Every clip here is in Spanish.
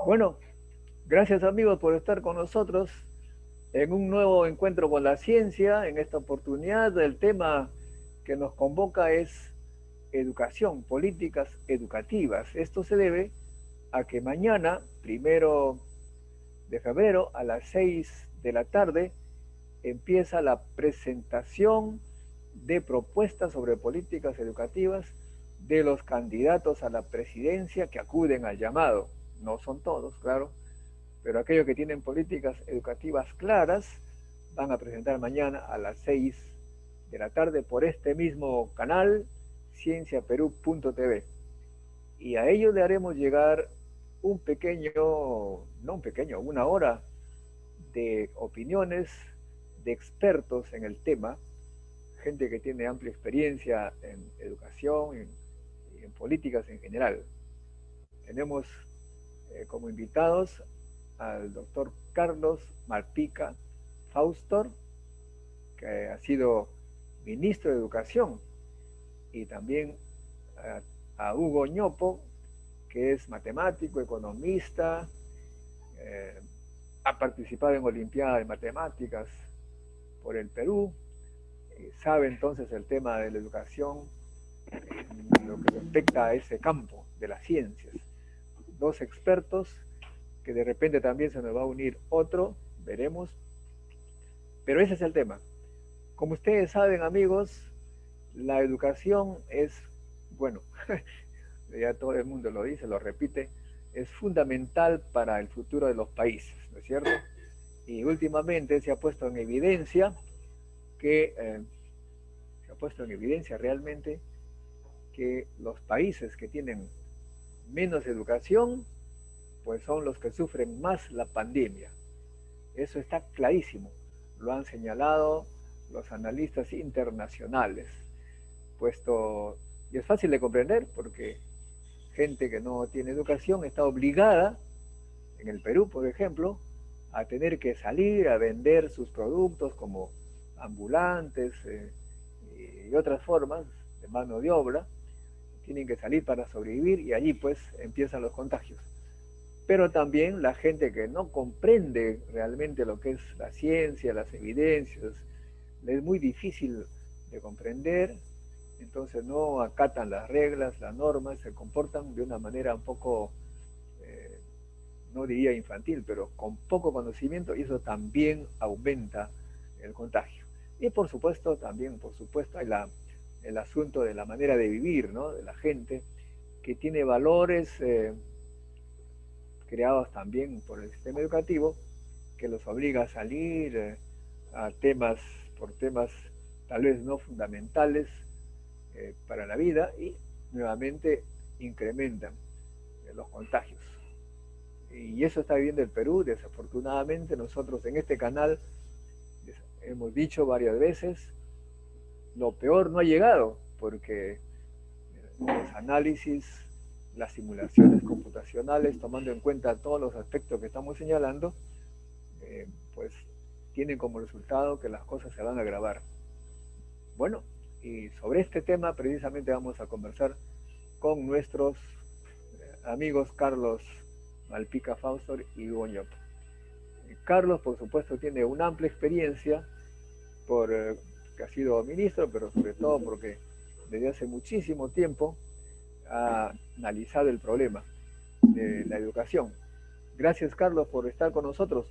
Bueno, gracias amigos por estar con nosotros en un nuevo encuentro con la ciencia. En esta oportunidad el tema que nos convoca es educación, políticas educativas. Esto se debe a que mañana, 1 de febrero, a las 6 de la tarde, empieza la presentación de propuestas sobre políticas educativas de los candidatos a la presidencia que acuden al llamado. No son todos, claro, pero aquellos que tienen políticas educativas claras van a presentar mañana a las 6 de la tarde por este mismo canal, cienciaperú.tv. Y a ellos le haremos llegar un pequeño, no un pequeño, una hora de opiniones de expertos en el tema, gente que tiene amplia experiencia en educación y en políticas en general. Tenemos como invitados al doctor Carlos Malpica Faustor, que ha sido ministro de Educación, y también a Hugo Ñopo, que es matemático, economista, ha participado en Olimpiadas de Matemáticas por el Perú, sabe entonces el tema de la educación en lo que respecta a ese campo de las ciencias. Dos expertos que de repente también se nos va a unir otro, veremos, pero ese es el tema. Como ustedes saben, amigos, la educación es, bueno, ya todo el mundo lo dice, lo repite, es fundamental para el futuro de los países, ¿no es cierto? Y últimamente se ha puesto en evidencia que se ha puesto en evidencia realmente que los países que tienen menos educación, pues son los que sufren más la pandemia. Eso está clarísimo, lo han señalado los analistas internacionales, puesto, y es fácil de comprender porque gente que no tiene educación está obligada, en el Perú por ejemplo, a tener que salir a vender sus productos como ambulantes y otras formas de mano de obra. Tienen que salir para sobrevivir y allí pues empiezan los contagios. Pero también la gente que no comprende realmente lo que es la ciencia, las evidencias, es muy difícil de comprender, entonces no acatan las reglas, las normas, se comportan de una manera un poco, no diría infantil, pero con poco conocimiento, y eso también aumenta el contagio. Y por supuesto, también, por supuesto, hay el asunto de la manera de vivir, ¿no? De la gente que tiene valores creados también por el sistema educativo, que los obliga a salir a temas, por temas tal vez no fundamentales para la vida, y nuevamente incrementan los contagios. Y eso está viviendo el Perú. Desafortunadamente nosotros en este canal hemos dicho varias veces, lo peor no ha llegado, porque los análisis, las simulaciones computacionales, tomando en cuenta todos los aspectos que estamos señalando, pues tienen como resultado que las cosas se van a agravar. Bueno, y sobre este tema precisamente vamos a conversar con nuestros amigos Carlos Malpica Faustor y Hugo Ñopo. Carlos, por supuesto, tiene una amplia experiencia por que ha sido ministro, pero sobre todo porque desde hace muchísimo tiempo ha analizado el problema de la educación. Gracias, Carlos, por estar con nosotros.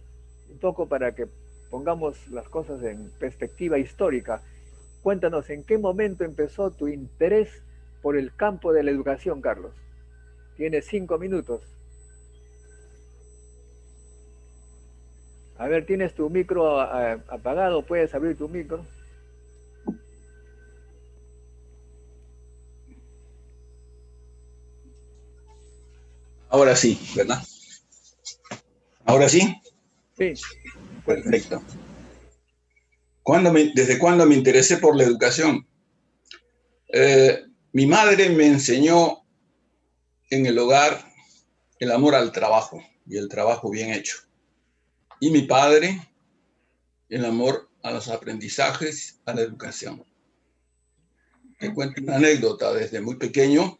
Un poco para que pongamos las cosas en perspectiva histórica. Cuéntanos, ¿en qué momento empezó tu interés por el campo de la educación, Carlos? Tienes 5 minutos. A ver, ¿tienes tu micro apagado? ¿Puedes abrir tu micro? Ahora sí, ¿verdad? Ahora sí, Sí, cuéntame. perfecto. ¿Desde cuándo me interesé por la educación? Mi madre me enseñó en el hogar el amor al trabajo y el trabajo bien hecho. Y mi padre el amor a los aprendizajes, a la educación. Te cuento una anécdota. Desde muy pequeño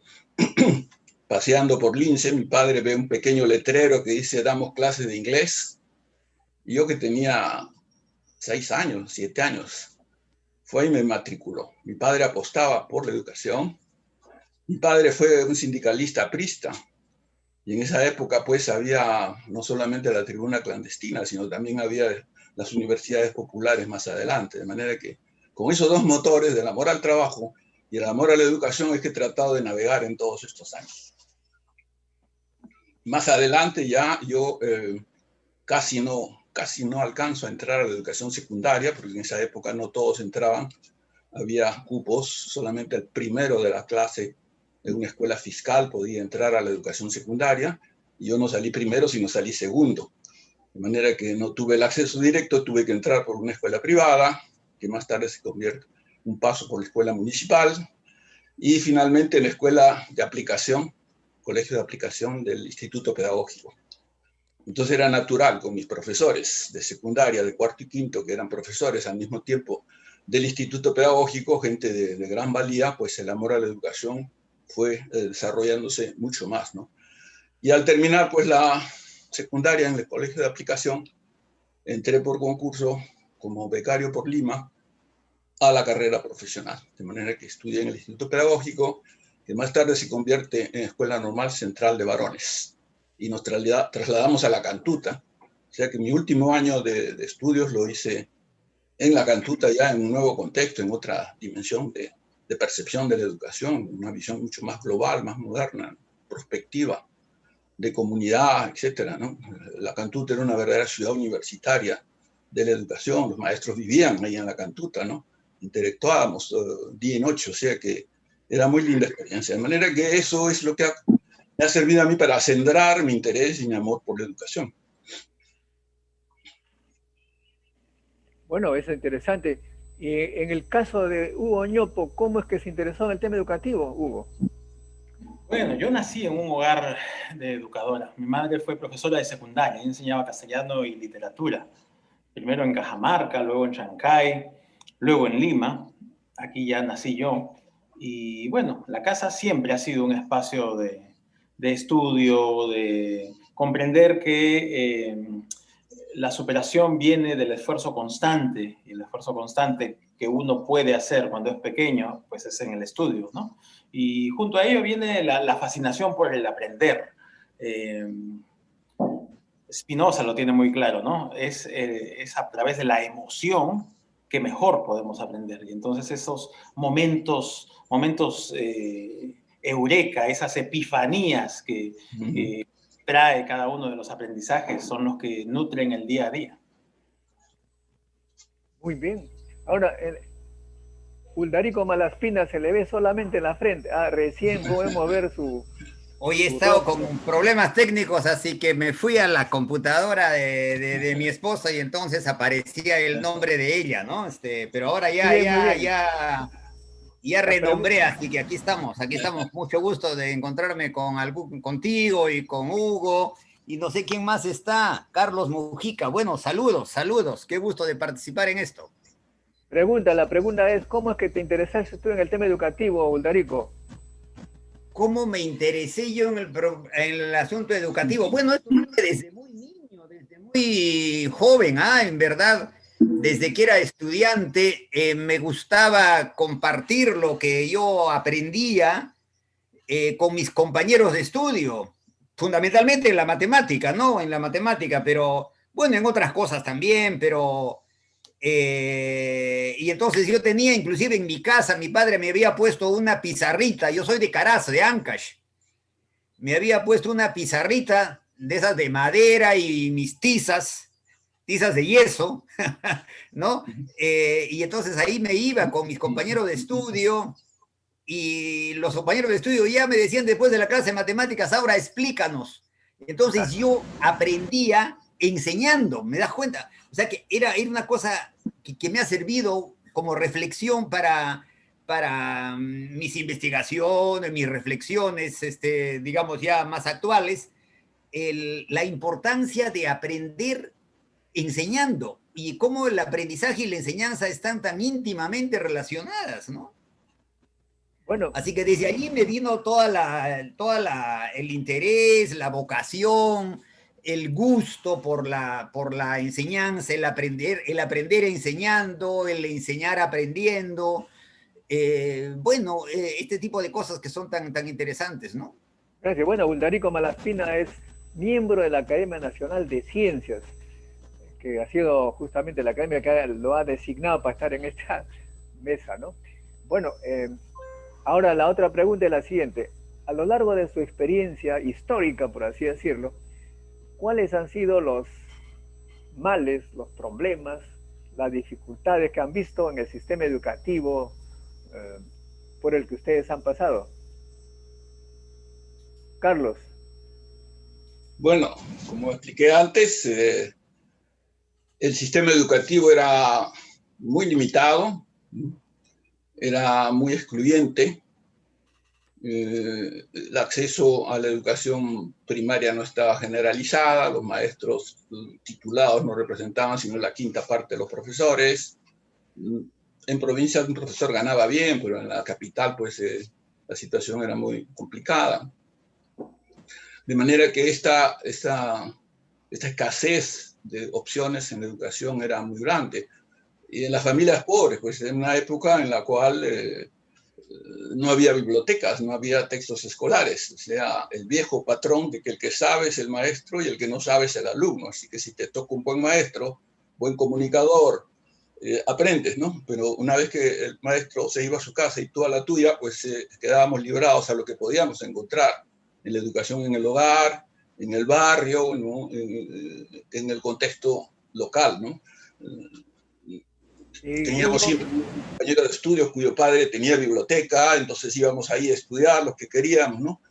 paseando por Lince, mi padre ve un pequeño letrero que dice damos clases de inglés. Y yo que tenía 6 años, 7 años, fue y me matriculó. Mi padre apostaba por la educación. Mi padre fue un sindicalista aprista. Y en esa época, pues, había no solamente la tribuna clandestina, sino también había las universidades populares más adelante. De manera que con esos dos motores, del amor al trabajo y el amor a la educación, es que he tratado de navegar en todos estos años. Más adelante ya yo casi no alcanzo a entrar a la educación secundaria, porque en esa época no todos entraban. Había cupos, solamente el primero de la clase de una escuela fiscal podía entrar a la educación secundaria, y yo no salí primero, sino salí segundo. De manera que no tuve el acceso directo, tuve que entrar por una escuela privada, que más tarde se convierte en un paso por la escuela municipal, y finalmente en la escuela de aplicación, colegio de aplicación del Instituto Pedagógico. Entonces era natural con mis profesores de secundaria, de cuarto y quinto, que eran profesores al mismo tiempo del Instituto Pedagógico, gente de gran valía, pues el amor a la educación fue desarrollándose mucho más, ¿no? Y al terminar pues la secundaria en el colegio de aplicación, entré por concurso como becario por Lima a la carrera profesional, de manera que estudié en el Instituto Pedagógico, que más tarde se convierte en Escuela Normal Central de Varones, y nos trasladamos a La Cantuta, o sea que mi último año de estudios lo hice en La Cantuta, ya en un nuevo contexto, en otra dimensión de percepción de la educación, una visión mucho más global, más moderna, prospectiva, de comunidad, etcétera, ¿no? La Cantuta era una verdadera ciudad universitaria de la educación, los maestros vivían ahí en La Cantuta, ¿no? Interactuábamos día y noche, o sea que era muy linda experiencia. De manera que eso es lo que me ha servido a mí para acendrar mi interés y mi amor por la educación. Bueno, eso es interesante. Y en el caso de Hugo Ñopo, ¿cómo es que se interesó en el tema educativo, Hugo? Bueno, yo nací en un hogar de educadora. Mi madre fue profesora de secundaria y enseñaba castellano y literatura. Primero en Cajamarca, luego en Chancay, luego en Lima. Aquí ya nací yo. Y bueno, la casa siempre ha sido un espacio de estudio, de comprender que la superación viene del esfuerzo constante, y el esfuerzo constante que uno puede hacer cuando es pequeño, pues es en el estudio, ¿no? Y junto a ello viene la fascinación por el aprender. Spinoza lo tiene muy claro, ¿no? Es a través de la emoción que mejor podemos aprender. Y entonces esos momentos eureka, esas epifanías que trae cada uno de los aprendizajes son los que nutren el día a día. Muy bien. Ahora, Uldarico Malaspina se le ve solamente en la frente. Ah, recién podemos ver su... Hoy he estado con problemas técnicos, así que me fui a la computadora de mi esposa y entonces aparecía el nombre de ella, ¿no? Pero ahora ya renombré, así que aquí estamos. Mucho gusto de encontrarme contigo y con Hugo, y no sé quién más está, Carlos Mujica. Bueno, saludos, qué gusto de participar en esto. La pregunta es, ¿cómo es que te interesaste tú en el tema educativo, Uldarico? ¿Cómo me interesé yo en el asunto educativo? Bueno, eso desde muy niño, desde muy joven, en verdad, desde que era estudiante, me gustaba compartir lo que yo aprendía con mis compañeros de estudio, fundamentalmente en la matemática, ¿no? En la matemática, pero bueno, en otras cosas también, pero... y entonces yo tenía, inclusive en mi casa, mi padre me había puesto una pizarrita, yo soy de Carazo, de Ancash, me había puesto una pizarrita de esas de madera y mis tizas de yeso, ¿no? Y entonces ahí me iba con mis compañeros de estudio, y los compañeros de estudio ya me decían después de la clase de matemáticas, ahora explícanos. Entonces yo aprendía enseñando, ¿me das cuenta? O sea que era una cosa que me ha servido como reflexión para mis investigaciones, mis reflexiones, digamos ya más actuales, la importancia de aprender enseñando y cómo el aprendizaje y la enseñanza están tan íntimamente relacionadas, ¿no? Bueno, Así que desde allí me vino el interés, la vocación, el gusto por la enseñanza, el aprender enseñando, el enseñar aprendiendo. Este tipo de cosas que son tan interesantes, ¿no? gracias. Bueno, Wildarico Malaspina es miembro de la Academia Nacional de Ciencias, que ha sido justamente la academia que lo ha designado para estar en esta mesa, ¿no? Bueno, ahora la otra pregunta es la siguiente. A lo largo de su experiencia histórica, por así decirlo, ¿cuáles han sido los males, los problemas, las dificultades que han visto en el sistema educativo por el que ustedes han pasado? Carlos. Bueno, como expliqué antes, el sistema educativo era muy limitado, era muy excluyente. El acceso a la educación primaria no estaba generalizada, los maestros titulados no representaban sino la quinta parte de los profesores. En provincia un profesor ganaba bien, pero en la capital pues la situación era muy complicada. De manera que esta escasez de opciones en la educación era muy grande. Y en las familias pobres, pues en una época en la cual no había bibliotecas, no había textos escolares. O sea, el viejo patrón de que el que sabe es el maestro y el que no sabe es el alumno. Así que si te toca un buen maestro, buen comunicador, aprendes, ¿no? Pero una vez que el maestro se iba a su casa y tú a la tuya, pues quedábamos librados a lo que podíamos encontrar en la educación en el hogar, en el barrio, ¿no? En el contexto local, ¿no? Teníamos siempre un compañero de estudio cuyo padre tenía biblioteca, entonces íbamos ahí a estudiar lo que queríamos, ¿no?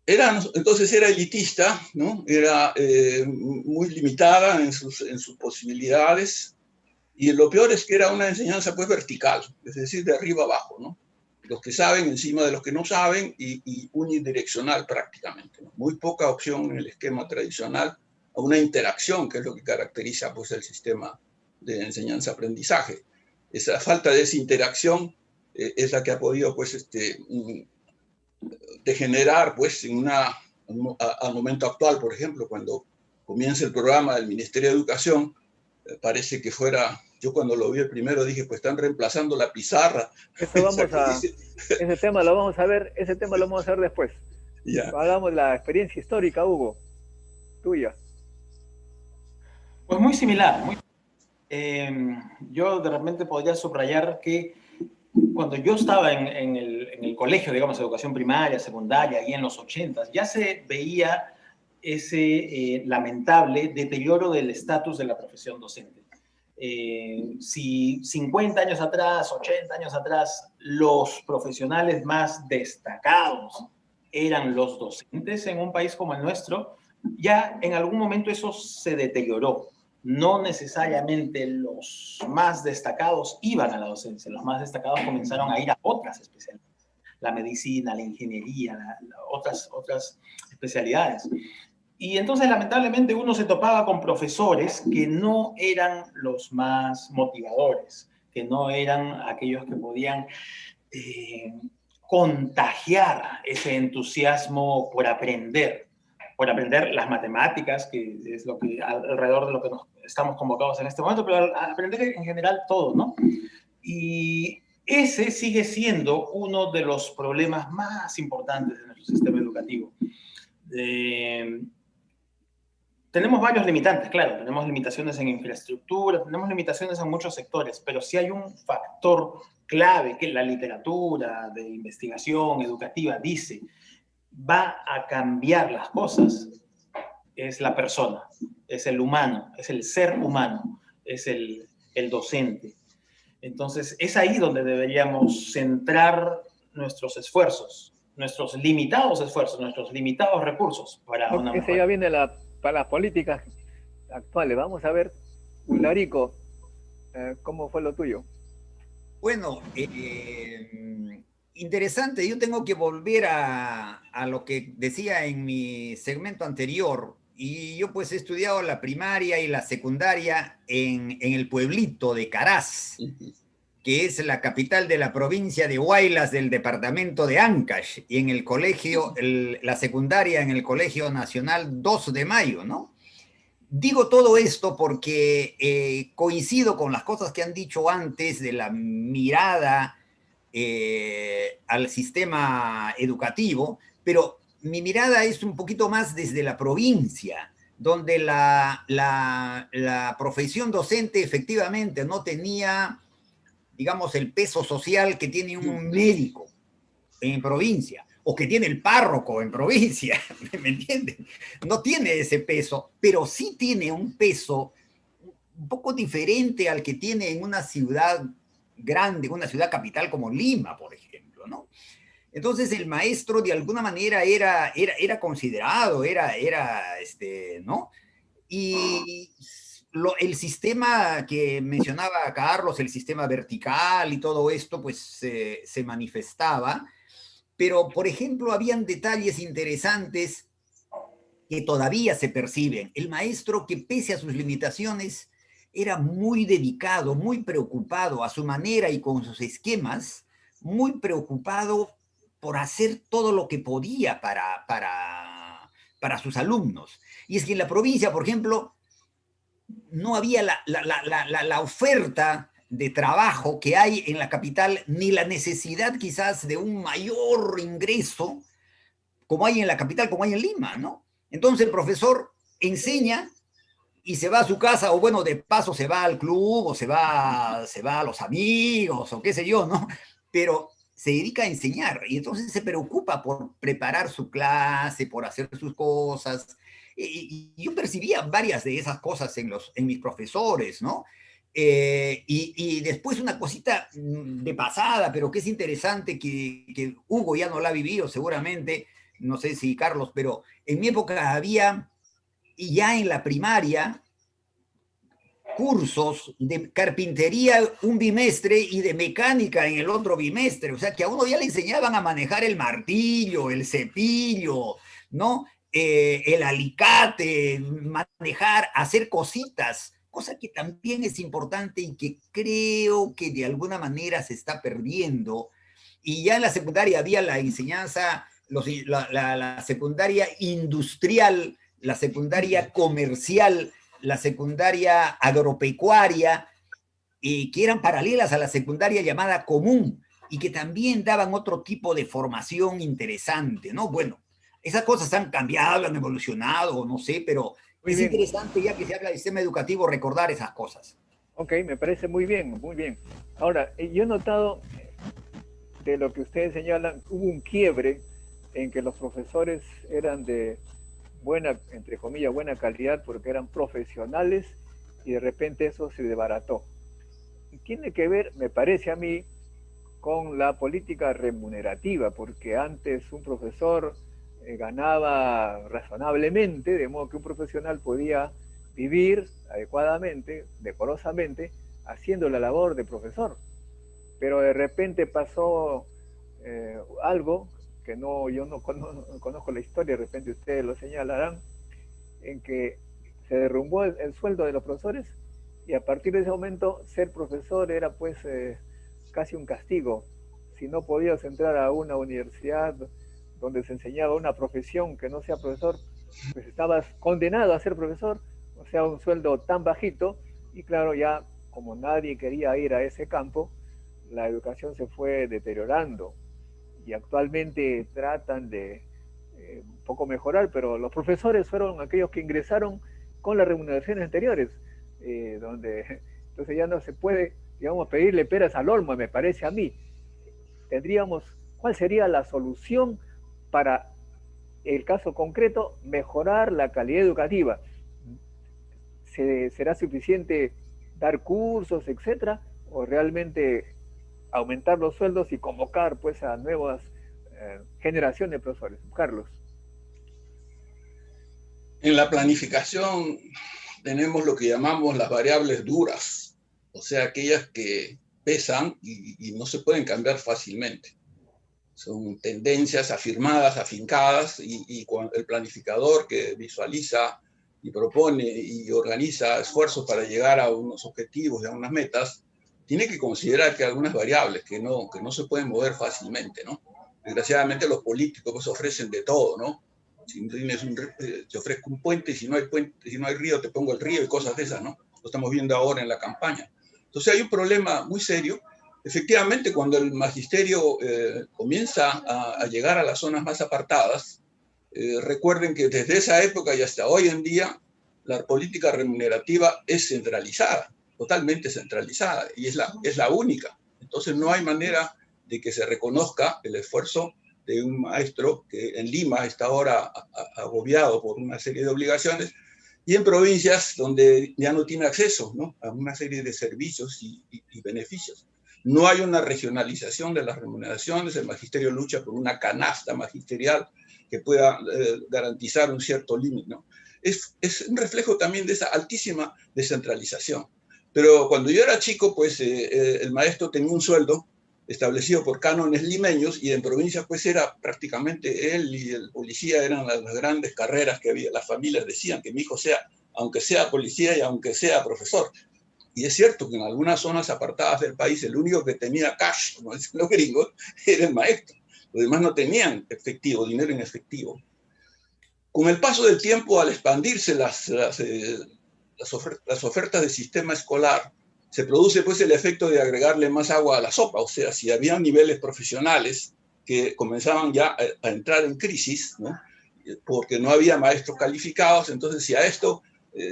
Entonces era elitista, ¿no? Era muy limitada en sus posibilidades, y lo peor es que era una enseñanza pues vertical, es decir, de arriba abajo, ¿no? Los que saben encima de los que no saben y unidireccional prácticamente, ¿no? Muy poca opción en el esquema tradicional a una interacción, que es lo que caracteriza pues el sistema de enseñanza-aprendizaje. Esa falta de esa interacción es la que ha podido pues degenerar pues al momento actual, por ejemplo, cuando comienza el programa del Ministerio de Educación, parece que fuera, yo cuando lo vi el primero dije, pues están reemplazando la pizarra. Eso ese tema lo vamos a ver después. Ya. Hagamos la experiencia histórica, Hugo, tuya. Pues muy similar. Yo de repente podría subrayar que cuando yo estaba en el colegio, digamos, educación primaria, secundaria, y en los 80s, ya se veía ese lamentable deterioro del estatus de la profesión docente. Si 50 años atrás, 80 años atrás, los profesionales más destacados eran los docentes en un país como el nuestro, ya en algún momento eso se deterioró. No necesariamente los más destacados iban a la docencia, los más destacados comenzaron a ir a otras especialidades, la medicina, la ingeniería, otras especialidades. Y entonces, lamentablemente, uno se topaba con profesores que no eran los más motivadores, que no eran aquellos que podían contagiar ese entusiasmo por aprender las matemáticas, que es lo que alrededor de lo que nos estamos convocados en este momento, pero aprender en general todo, ¿no? Y ese sigue siendo uno de los problemas más importantes de nuestro sistema educativo. Tenemos varios limitantes, claro, tenemos limitaciones en infraestructura, tenemos limitaciones en muchos sectores, pero si hay un factor clave que la literatura de investigación educativa dice va a cambiar las cosas, es la persona, es el humano, es el ser humano, es el docente. Entonces, es ahí donde deberíamos centrar nuestros esfuerzos, nuestros limitados esfuerzos, nuestros limitados recursos para una mejora. Ese ya viene para las políticas actuales. Vamos a ver, Ularico, ¿cómo fue lo tuyo? Bueno, interesante. Yo tengo que volver a lo que decía en mi segmento anterior. Y yo pues he estudiado la primaria y la secundaria en el pueblito de Caraz, que es la capital de la provincia de Huaylas del departamento de Ancash, y en el colegio, la secundaria en el Colegio Nacional 2 de Mayo, ¿no? Digo todo esto porque coincido con las cosas que han dicho antes de la mirada al sistema educativo, pero mi mirada es un poquito más desde la provincia, donde la profesión docente efectivamente no tenía, digamos, el peso social que tiene un médico en provincia, o que tiene el párroco en provincia, ¿me entienden? No tiene ese peso, pero sí tiene un peso un poco diferente al que tiene en una ciudad grande, una ciudad capital como Lima, por ejemplo, ¿no? Entonces el maestro de alguna manera era considerado, ¿no? Y el sistema que mencionaba Carlos, el sistema vertical y todo esto, pues se manifestaba, pero por ejemplo habían detalles interesantes que todavía se perciben. El maestro que pese a sus limitaciones era muy dedicado, muy preocupado a su manera y con sus esquemas, muy preocupado por hacer todo lo que podía para sus alumnos. Y es que en la provincia, por ejemplo, no había la oferta de trabajo que hay en la capital, ni la necesidad quizás de un mayor ingreso como hay en la capital, como hay en Lima, ¿no? Entonces el profesor enseña y se va a su casa, o bueno, de paso se va al club, o se va a los amigos, o qué sé yo, ¿no? Pero se dedica a enseñar, y entonces se preocupa por preparar su clase, por hacer sus cosas. Y yo percibía varias de esas cosas en mis profesores, ¿no? Y después una cosita de pasada, pero que es interesante, que Hugo ya no la ha vivido seguramente, no sé si Carlos, pero en mi época había, y ya en la primaria, cursos de carpintería un bimestre y de mecánica en el otro bimestre. O sea, que a uno ya le enseñaban a manejar el martillo, el cepillo, ¿no? El alicate, manejar, hacer cositas, cosa que también es importante y que creo que de alguna manera se está perdiendo. Y ya en la secundaria había la enseñanza, la secundaria industrial, la secundaria comercial, la secundaria agropecuaria, que eran paralelas a la secundaria llamada común y que también daban otro tipo de formación interesante, ¿no? Bueno, esas cosas han cambiado, han evolucionado, no sé, pero Muy es bien. interesante, ya que se habla del sistema educativo, recordar esas cosas. Ok, me parece muy bien, muy bien. Ahora, yo he notado de lo que ustedes señalan, hubo un quiebre en que los profesores eran de buena, entre comillas, buena calidad porque eran profesionales y de repente eso se desbarató. Y tiene que ver, me parece a mí, con la política remunerativa, porque antes un profesor ganaba razonablemente, de modo que un profesional podía vivir adecuadamente, decorosamente, haciendo la labor de profesor. Pero de repente pasó algo que yo no conozco la historia, de repente ustedes lo señalarán, en que se derrumbó el sueldo de los profesores y a partir de ese momento ser profesor era pues casi un castigo. Si no podías entrar a una universidad donde se enseñaba una profesión que no sea profesor, pues estabas condenado a ser profesor, o sea, un sueldo tan bajito, y claro, ya como nadie quería ir a ese campo, la educación se fue deteriorando y actualmente tratan de un poco mejorar, pero los profesores fueron aquellos que ingresaron con las remuneraciones anteriores, donde entonces ya no se puede, digamos, pedirle peras al olmo, me parece a mí. ¿Cuál sería la solución para el caso concreto? Mejorar la calidad educativa. ¿Será suficiente dar cursos, etcétera, o realmente aumentar los sueldos y convocar pues a nuevas generaciones de profesores? Carlos. En la planificación tenemos lo que llamamos las variables duras, o sea, aquellas que pesan y no se pueden cambiar fácilmente. Son tendencias afirmadas, afincadas, y el planificador que visualiza y propone y organiza esfuerzos para llegar a unos objetivos y a unas metas, tiene que considerar que hay algunas variables que no se pueden mover fácilmente, ¿no? Desgraciadamente los políticos pues ofrecen de todo, ¿no? Si tienes te ofrezco un puente, y si no hay puente, si no hay río, te pongo el río y cosas de esas, ¿no? Lo estamos viendo ahora en la campaña. Entonces hay un problema muy serio. Efectivamente, cuando el magisterio comienza a llegar a las zonas más apartadas, recuerden que desde esa época y hasta hoy en día, la política remunerativa es centralizada, totalmente centralizada, y es la única. Entonces no hay manera de que se reconozca el esfuerzo de un maestro que en Lima está ahora agobiado por una serie de obligaciones, y en provincias donde ya no tiene acceso, ¿no?, a una serie de servicios y beneficios. No hay una regionalización de las remuneraciones, el magisterio lucha por una canasta magisterial que pueda garantizar un cierto límite, ¿no? Es un reflejo también de esa altísima descentralización. Pero cuando yo era chico, pues el maestro tenía un sueldo establecido por cánones limeños, y en provincia pues era prácticamente él y el policía eran las grandes carreras que había. Las familias decían que mi hijo sea, aunque sea policía y aunque sea profesor. Y es cierto que en algunas zonas apartadas del país el único que tenía cash, como dicen los gringos, era el maestro. Los demás no tenían efectivo, dinero en efectivo. Con el paso del tiempo, al expandirse las ofertas del sistema escolar, se produce pues el efecto de agregarle más agua a la sopa. O sea, si había niveles profesionales que comenzaban ya a entrar en crisis, ¿no?, porque no había maestros calificados, entonces si a esto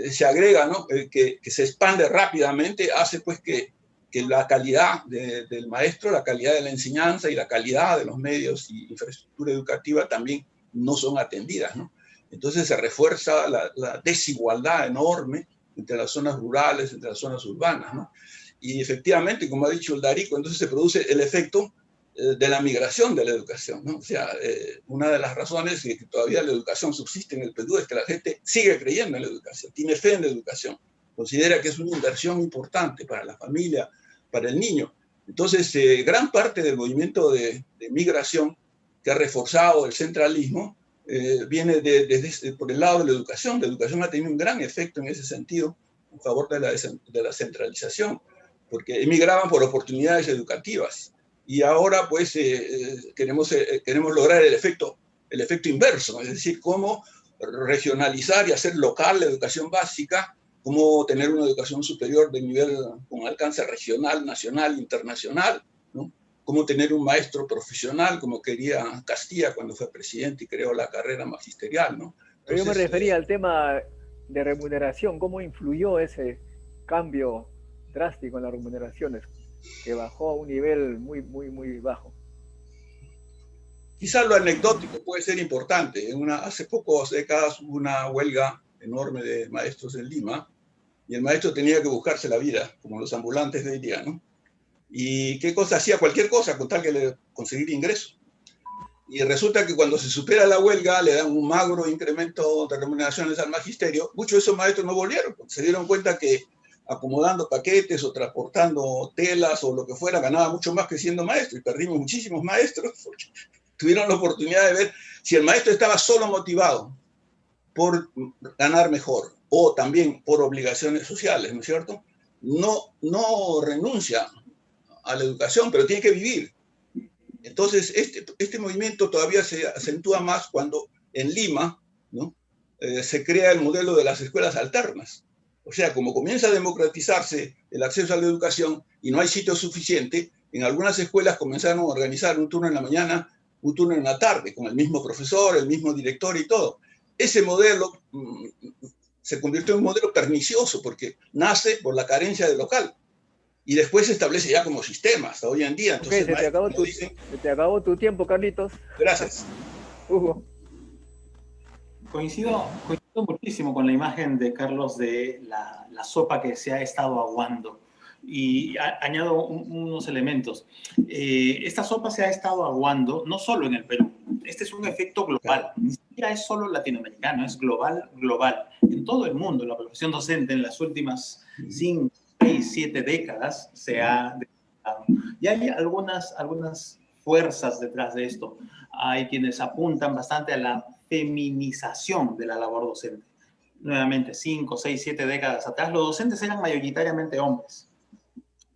se agrega, ¿no?, que se expande rápidamente, hace pues que la calidad del maestro, la calidad de la enseñanza y la calidad de los medios y infraestructura educativa también no son atendidas, ¿no? Entonces se refuerza la desigualdad enorme entre las zonas rurales, entre las zonas urbanas, ¿no? Y efectivamente, como ha dicho el Darico, entonces se produce el efecto de la migración de la educación, ¿no? O sea, una de las razones de que todavía la educación subsiste en el Perú es que la gente sigue creyendo en la educación, tiene fe en la educación, considera que es una inversión importante para la familia, para el niño. Entonces, gran parte del movimiento de migración que ha reforzado el centralismo viene por el lado de la educación. La educación ha tenido un gran efecto en ese sentido, en favor de la centralización, porque emigraban por oportunidades educativas. Y ahora, pues, queremos lograr el efecto inverso, es decir, cómo regionalizar y hacer local la educación básica, cómo tener una educación superior de nivel con alcance regional, nacional, internacional, ¿no? Cómo tener un maestro profesional, como quería Castilla cuando fue presidente y creó la carrera magisterial, ¿no? Pero yo me refería al tema de remuneración, ¿cómo influyó ese cambio drástico en las remuneraciones, que bajó a un nivel muy, muy, muy bajo? Quizás lo anecdótico puede ser importante. Hace pocas décadas hubo una huelga enorme de maestros en Lima, y el maestro tenía que buscarse la vida, como los ambulantes de hoy día, ¿no? ¿Y qué cosa hacía? Cualquier cosa con tal que conseguir ingresos. Y resulta que cuando se supera la huelga le dan un magro incremento de remuneraciones al magisterio. Muchos de esos maestros no volvieron, porque se dieron cuenta que acomodando paquetes o transportando telas o lo que fuera ganaba mucho más que siendo maestro, y perdimos muchísimos maestros porque tuvieron la oportunidad de ver si el maestro estaba solo motivado por ganar mejor o también por obligaciones sociales, ¿no es cierto? No renuncia a la educación, pero tiene que vivir. Entonces, este movimiento todavía se acentúa más cuando en Lima, ¿no?, se crea el modelo de las escuelas alternas. O sea, como comienza a democratizarse el acceso a la educación y no hay sitio suficiente, en algunas escuelas comenzaron a organizar un turno en la mañana, un turno en la tarde, con el mismo profesor, el mismo director y todo. Ese modelo se convirtió en un modelo pernicioso porque nace por la carencia de local. Y después se establece ya como sistema hasta hoy en día. Entonces, Okay, se te acabó tu tiempo, Carlitos. Gracias. Hugo. Coincido muchísimo con la imagen de Carlos de la sopa que se ha estado aguando. Y añado unos elementos. Esta sopa se ha estado aguando no solo en el Perú. Este es un efecto global. Ni siquiera es solo latinoamericano, es global. En todo el mundo, la profesión docente en las últimas 5, 6, 7 décadas se ha desarrollado. Y hay algunas fuerzas detrás de esto. Hay quienes apuntan bastante a la feminización de la labor docente. Nuevamente, 5, 6, 7 décadas atrás, los docentes eran mayoritariamente hombres.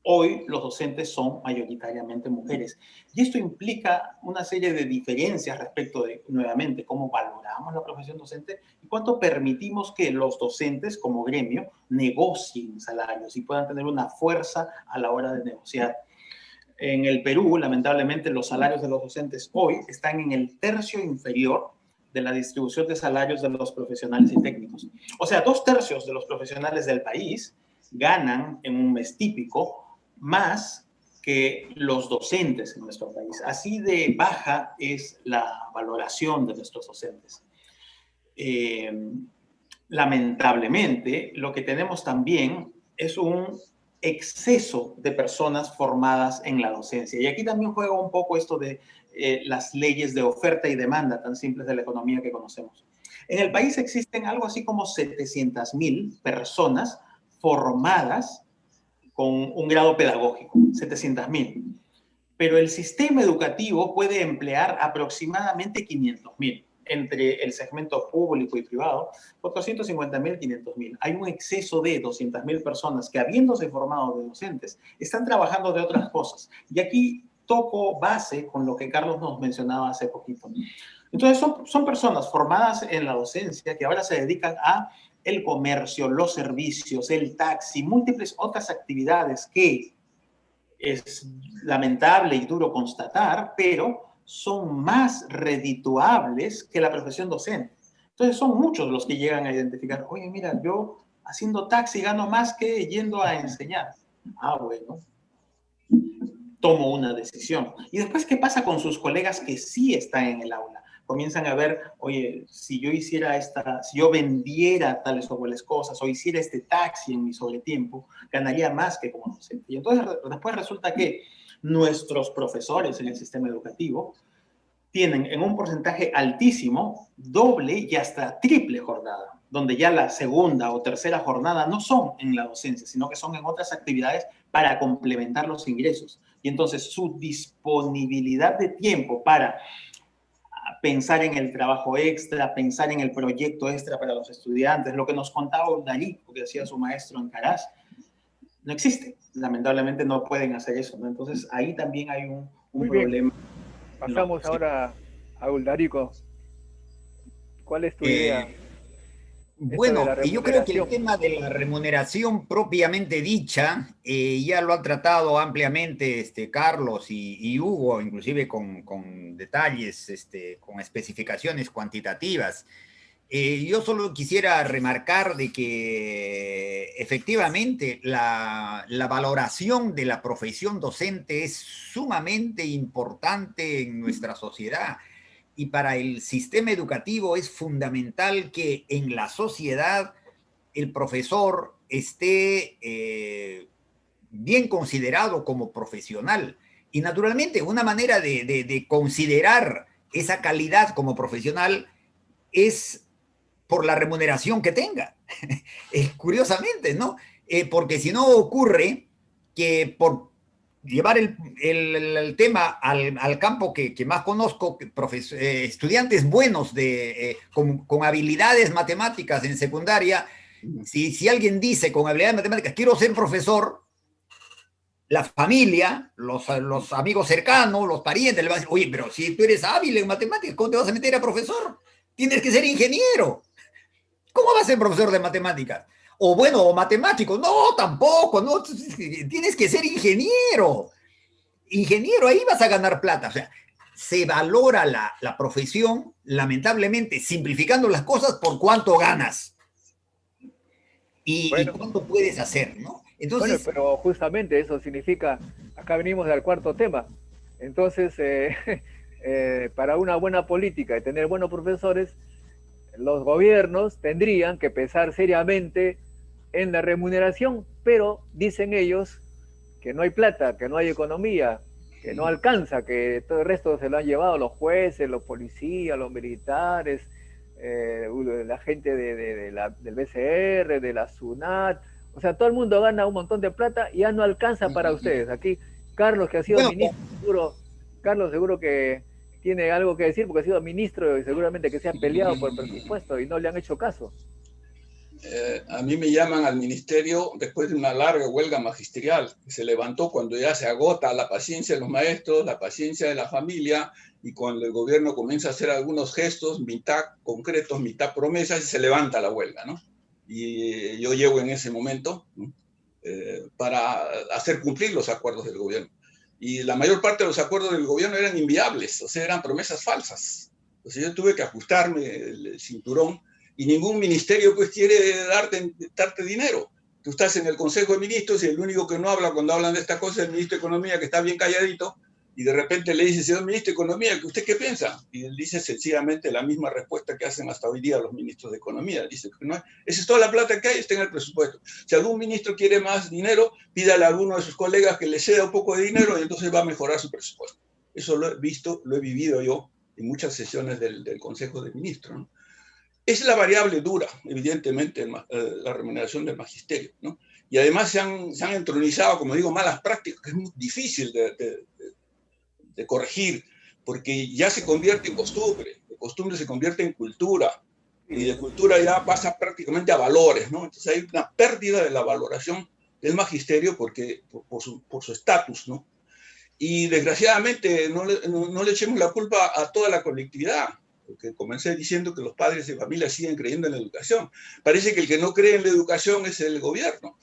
Hoy los docentes son mayoritariamente mujeres. Y esto implica una serie de diferencias respecto de, nuevamente, cómo valoramos la profesión docente y cuánto permitimos que los docentes como gremio negocien salarios y puedan tener una fuerza a la hora de negociar. En el Perú, lamentablemente, los salarios de los docentes hoy están en el tercio inferior de la distribución de salarios de los profesionales y técnicos. O sea, 2/3 de los profesionales del país ganan en un mes típico más que los docentes en nuestro país. Así de baja es la valoración de nuestros docentes. Lamentablemente, lo que tenemos también es un exceso de personas formadas en la docencia. Y aquí también juega un poco esto de las leyes de oferta y demanda tan simples de la economía que conocemos. En el país existen algo así como 700.000 personas formadas con un grado pedagógico, 700.000. Pero el sistema educativo puede emplear aproximadamente 500.000 entre el segmento público y privado, 450.000, 500.000. Hay un exceso de 200.000 personas que, habiéndose formado de docentes, están trabajando de otras cosas. Y aquí toco base con lo que Carlos nos mencionaba hace poquito. Entonces, son personas formadas en la docencia que ahora se dedican a el comercio, los servicios, el taxi, múltiples otras actividades que es lamentable y duro constatar, pero son más redituables que la profesión docente. Entonces son muchos los que llegan a identificar, oye, mira, yo haciendo taxi gano más que yendo a enseñar. Ah, bueno, tomo una decisión. Y después, ¿qué pasa con sus colegas que sí están en el aula? Comienzan a ver, oye, si yo hiciera si yo vendiera tales o cuales cosas, o hiciera este taxi en mi sobretiempo, ganaría más que como docente. Y entonces después resulta que nuestros profesores en el sistema educativo tienen en un porcentaje altísimo doble y hasta triple jornada, donde ya la segunda o tercera jornada no son en la docencia, sino que son en otras actividades para complementar los ingresos. Y entonces su disponibilidad de tiempo para pensar en el trabajo extra, pensar en el proyecto extra para los estudiantes, lo que nos contaba Darío, que decía su maestro en Caraz, no existe. Lamentablemente no pueden hacer eso, ¿no? Entonces ahí también hay un problema. Pasamos ahora a Uldarico. ¿Cuál es tu idea? Bueno, yo creo que el tema de la remuneración propiamente dicha ya lo han tratado ampliamente Carlos y Hugo, inclusive con detalles, con especificaciones cuantitativas. Yo solo quisiera remarcar de que efectivamente la valoración de la profesión docente es sumamente importante en nuestra sociedad. Y para el sistema educativo es fundamental que en la sociedad el profesor esté bien considerado como profesional. Y naturalmente una manera de considerar esa calidad como profesional es por la remuneración que tenga. Curiosamente, ¿no? Porque si no ocurre que por llevar el tema al campo que más conozco, estudiantes buenos con habilidades matemáticas en secundaria, si alguien dice con habilidades matemáticas, quiero ser profesor, la familia, los amigos cercanos, los parientes, le van a decir, oye, pero si tú eres hábil en matemáticas, ¿cómo te vas a meter a profesor? Tienes que ser ingeniero. ¿Cómo vas a ser profesor de matemáticas? O bueno, o matemático. No, tampoco, no. Tienes que ser ingeniero. Ingeniero, ahí vas a ganar plata. O sea, se valora la profesión, lamentablemente, simplificando las cosas por cuánto ganas. Y cuánto puedes hacer, ¿no? Entonces, bueno, pero justamente eso significa, acá venimos al cuarto tema. Entonces, para una buena política y tener buenos profesores, los gobiernos tendrían que pensar seriamente en la remuneración, pero dicen ellos que no hay plata, que no hay economía, que no alcanza, que todo el resto se lo han llevado los jueces, los policías, los militares, la gente del BCR, de la SUNAT. O sea, todo el mundo gana un montón de plata y ya no alcanza para ustedes. Aquí Carlos, que ha sido ministro, Carlos seguro que tiene algo que decir porque ha sido ministro y seguramente que se ha peleado por el presupuesto y no le han hecho caso. A mí me llaman al ministerio después de una larga huelga magisterial que se levantó cuando ya se agota la paciencia de los maestros, la paciencia de la familia, y cuando el gobierno comienza a hacer algunos gestos, mitad concretos, mitad promesas, y se levanta la huelga, ¿no? Y yo llego en ese momento, ¿no? Para hacer cumplir los acuerdos del gobierno. Y la mayor parte de los acuerdos del gobierno eran inviables, o sea, eran promesas falsas. Entonces yo tuve que ajustarme el cinturón, y ningún ministerio pues quiere darte dinero. Tú estás en el Consejo de Ministros y el único que no habla cuando hablan de estas cosas es el ministro de Economía, que está bien calladito, y de repente le dice, señor ministro de Economía, ¿usted qué piensa? Y él dice sencillamente la misma respuesta que hacen hasta hoy día los ministros de Economía. Dice que no, esa es toda la plata que hay, está en el presupuesto. Si algún ministro quiere más dinero, pídale a alguno de sus colegas que le ceda un poco de dinero y entonces va a mejorar su presupuesto. Eso lo he visto, lo he vivido yo en muchas sesiones del Consejo de Ministros, ¿no? Es la variable dura, evidentemente, la remuneración del magisterio, ¿no? Y además se han entronizado, como digo, malas prácticas, que es muy difícil de corregir, porque ya se convierte en costumbre, de costumbre se convierte en cultura, y de cultura ya pasa prácticamente a valores, ¿no? Entonces hay una pérdida de la valoración del magisterio por su estatus, ¿no? Y desgraciadamente no le echemos la culpa a toda la colectividad, porque comencé diciendo que los padres de familia siguen creyendo en la educación. Parece que el que no cree en la educación es el gobierno,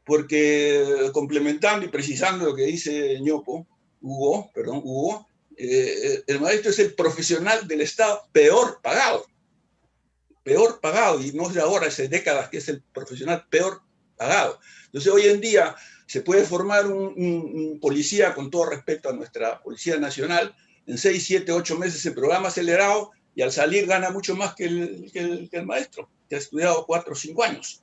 porque complementando y precisando lo que dice Hugo, el maestro es el profesional del Estado peor pagado, y no es de ahora, es de décadas que es el profesional peor pagado. Entonces hoy en día se puede formar un policía, con todo respeto a nuestra Policía Nacional, en 6, 7, 8 meses en programa acelerado, y al salir gana mucho más que el maestro, que ha estudiado 4 o 5 años.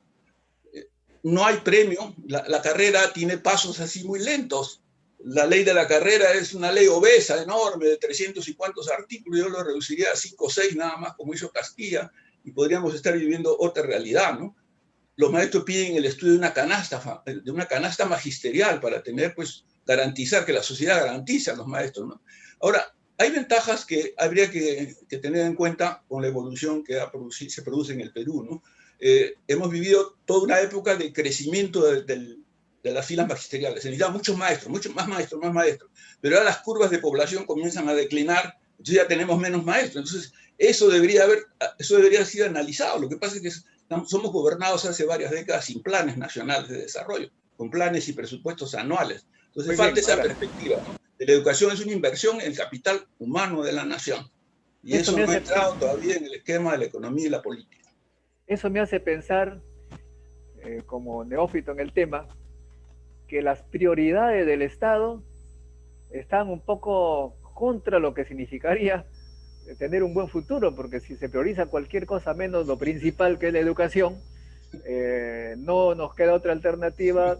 No hay premio, la carrera tiene pasos así muy lentos. La ley de la carrera es una ley obesa, enorme, de 300 y cuantos artículos. Yo lo reduciría a 5 o 6 nada más, como hizo Castilla, y podríamos estar viviendo otra realidad, ¿no? Los maestros piden el estudio de una canasta magisterial para tener, pues, garantizar que la sociedad garantice a los maestros, ¿no? Ahora, hay ventajas que habría que tener en cuenta con la evolución que se produce en el Perú, ¿no? Hemos vivido toda una época de crecimiento de las filas magisteriales. Se necesitan muchos maestros, muchos más maestros. Pero ahora las curvas de población comienzan a declinar, entonces ya tenemos menos maestros. Entonces, eso debería haber sido analizado. Lo que pasa es que somos gobernados hace varias décadas sin planes nacionales de desarrollo, con planes y presupuestos anuales. Entonces, falta esa perspectiva, ¿no? La educación es una inversión en el capital humano de la nación. Y eso no ha entrado todavía en el esquema de la economía y la política. Eso me hace pensar, como neófito en el tema, que las prioridades del Estado están un poco contra lo que significaría tener un buen futuro, porque si se prioriza cualquier cosa menos lo principal, que es la educación, no nos queda otra alternativa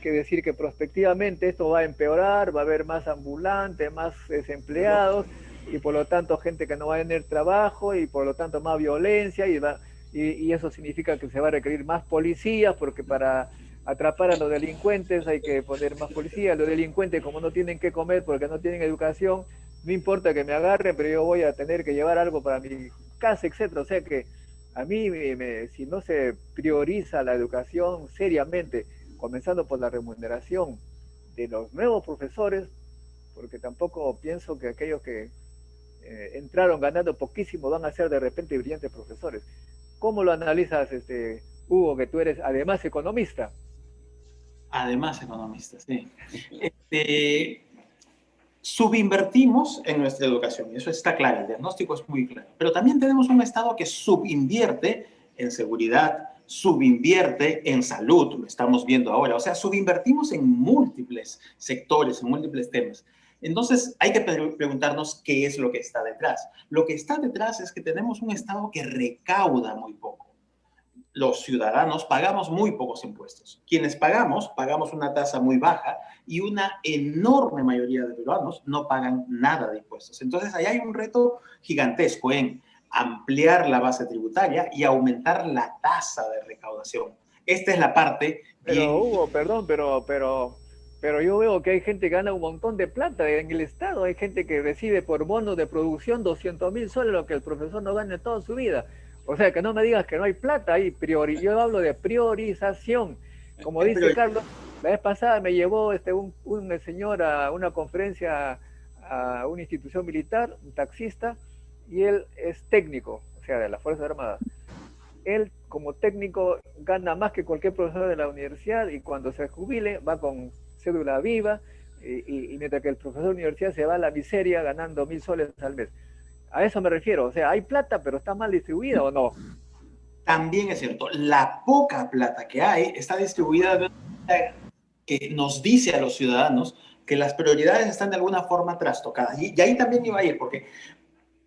que decir que prospectivamente esto va a empeorar, va a haber más ambulantes, más desempleados, y por lo tanto gente que no va a tener trabajo, y por lo tanto más violencia, y eso significa que se va a requerir más policías, porque para atrapar a los delincuentes hay que poner más policías. Los delincuentes, como no tienen que comer porque no tienen educación, no importa que me agarren, pero yo voy a tener que llevar algo para mi casa, etcétera. O sea que a mí, si no se prioriza la educación seriamente, comenzando por la remuneración de los nuevos profesores, porque tampoco pienso que aquellos que entraron ganando poquísimo van a ser de repente brillantes profesores. ¿Cómo lo analizas, Hugo, que tú eres además economista? Además economista, sí. Subinvertimos en nuestra educación, y eso está claro, el diagnóstico es muy claro. Pero también tenemos un Estado que subinvierte en seguridad, subinvierte en salud, lo estamos viendo ahora. O sea, subinvertimos en múltiples sectores, en múltiples temas. Entonces, hay que preguntarnos qué es lo que está detrás. Lo que está detrás es que tenemos un Estado que recauda muy poco. Los ciudadanos pagamos muy pocos impuestos. Quienes pagamos una tasa muy baja, y una enorme mayoría de peruanos no pagan nada de impuestos. Entonces, ahí hay un reto gigantesco en ampliar la base tributaria y aumentar la tasa de recaudación. Esta es la parte... Pero Hugo, perdón, pero yo veo que hay gente que gana un montón de plata en el Estado. Hay gente que recibe por bonos de producción 200.000 soles, lo que el profesor no gana en toda su vida. O sea, que no me digas que no hay plata, yo hablo de priorización. Como dice Carlos, la vez pasada me llevó un señor a una conferencia a una institución militar, un taxista, y él es técnico, o sea, de las Fuerzas Armadas. Él, como técnico, gana más que cualquier profesor de la universidad, y cuando se jubile va con cédula viva, y mientras que el profesor de la universidad se va a la miseria ganando 1.000 soles al mes. A eso me refiero, o sea, hay plata, pero está mal distribuida, ¿o no? También es cierto, la poca plata que hay está distribuida de una manera que nos dice a los ciudadanos que las prioridades están de alguna forma trastocadas. Y ahí también iba a ir, porque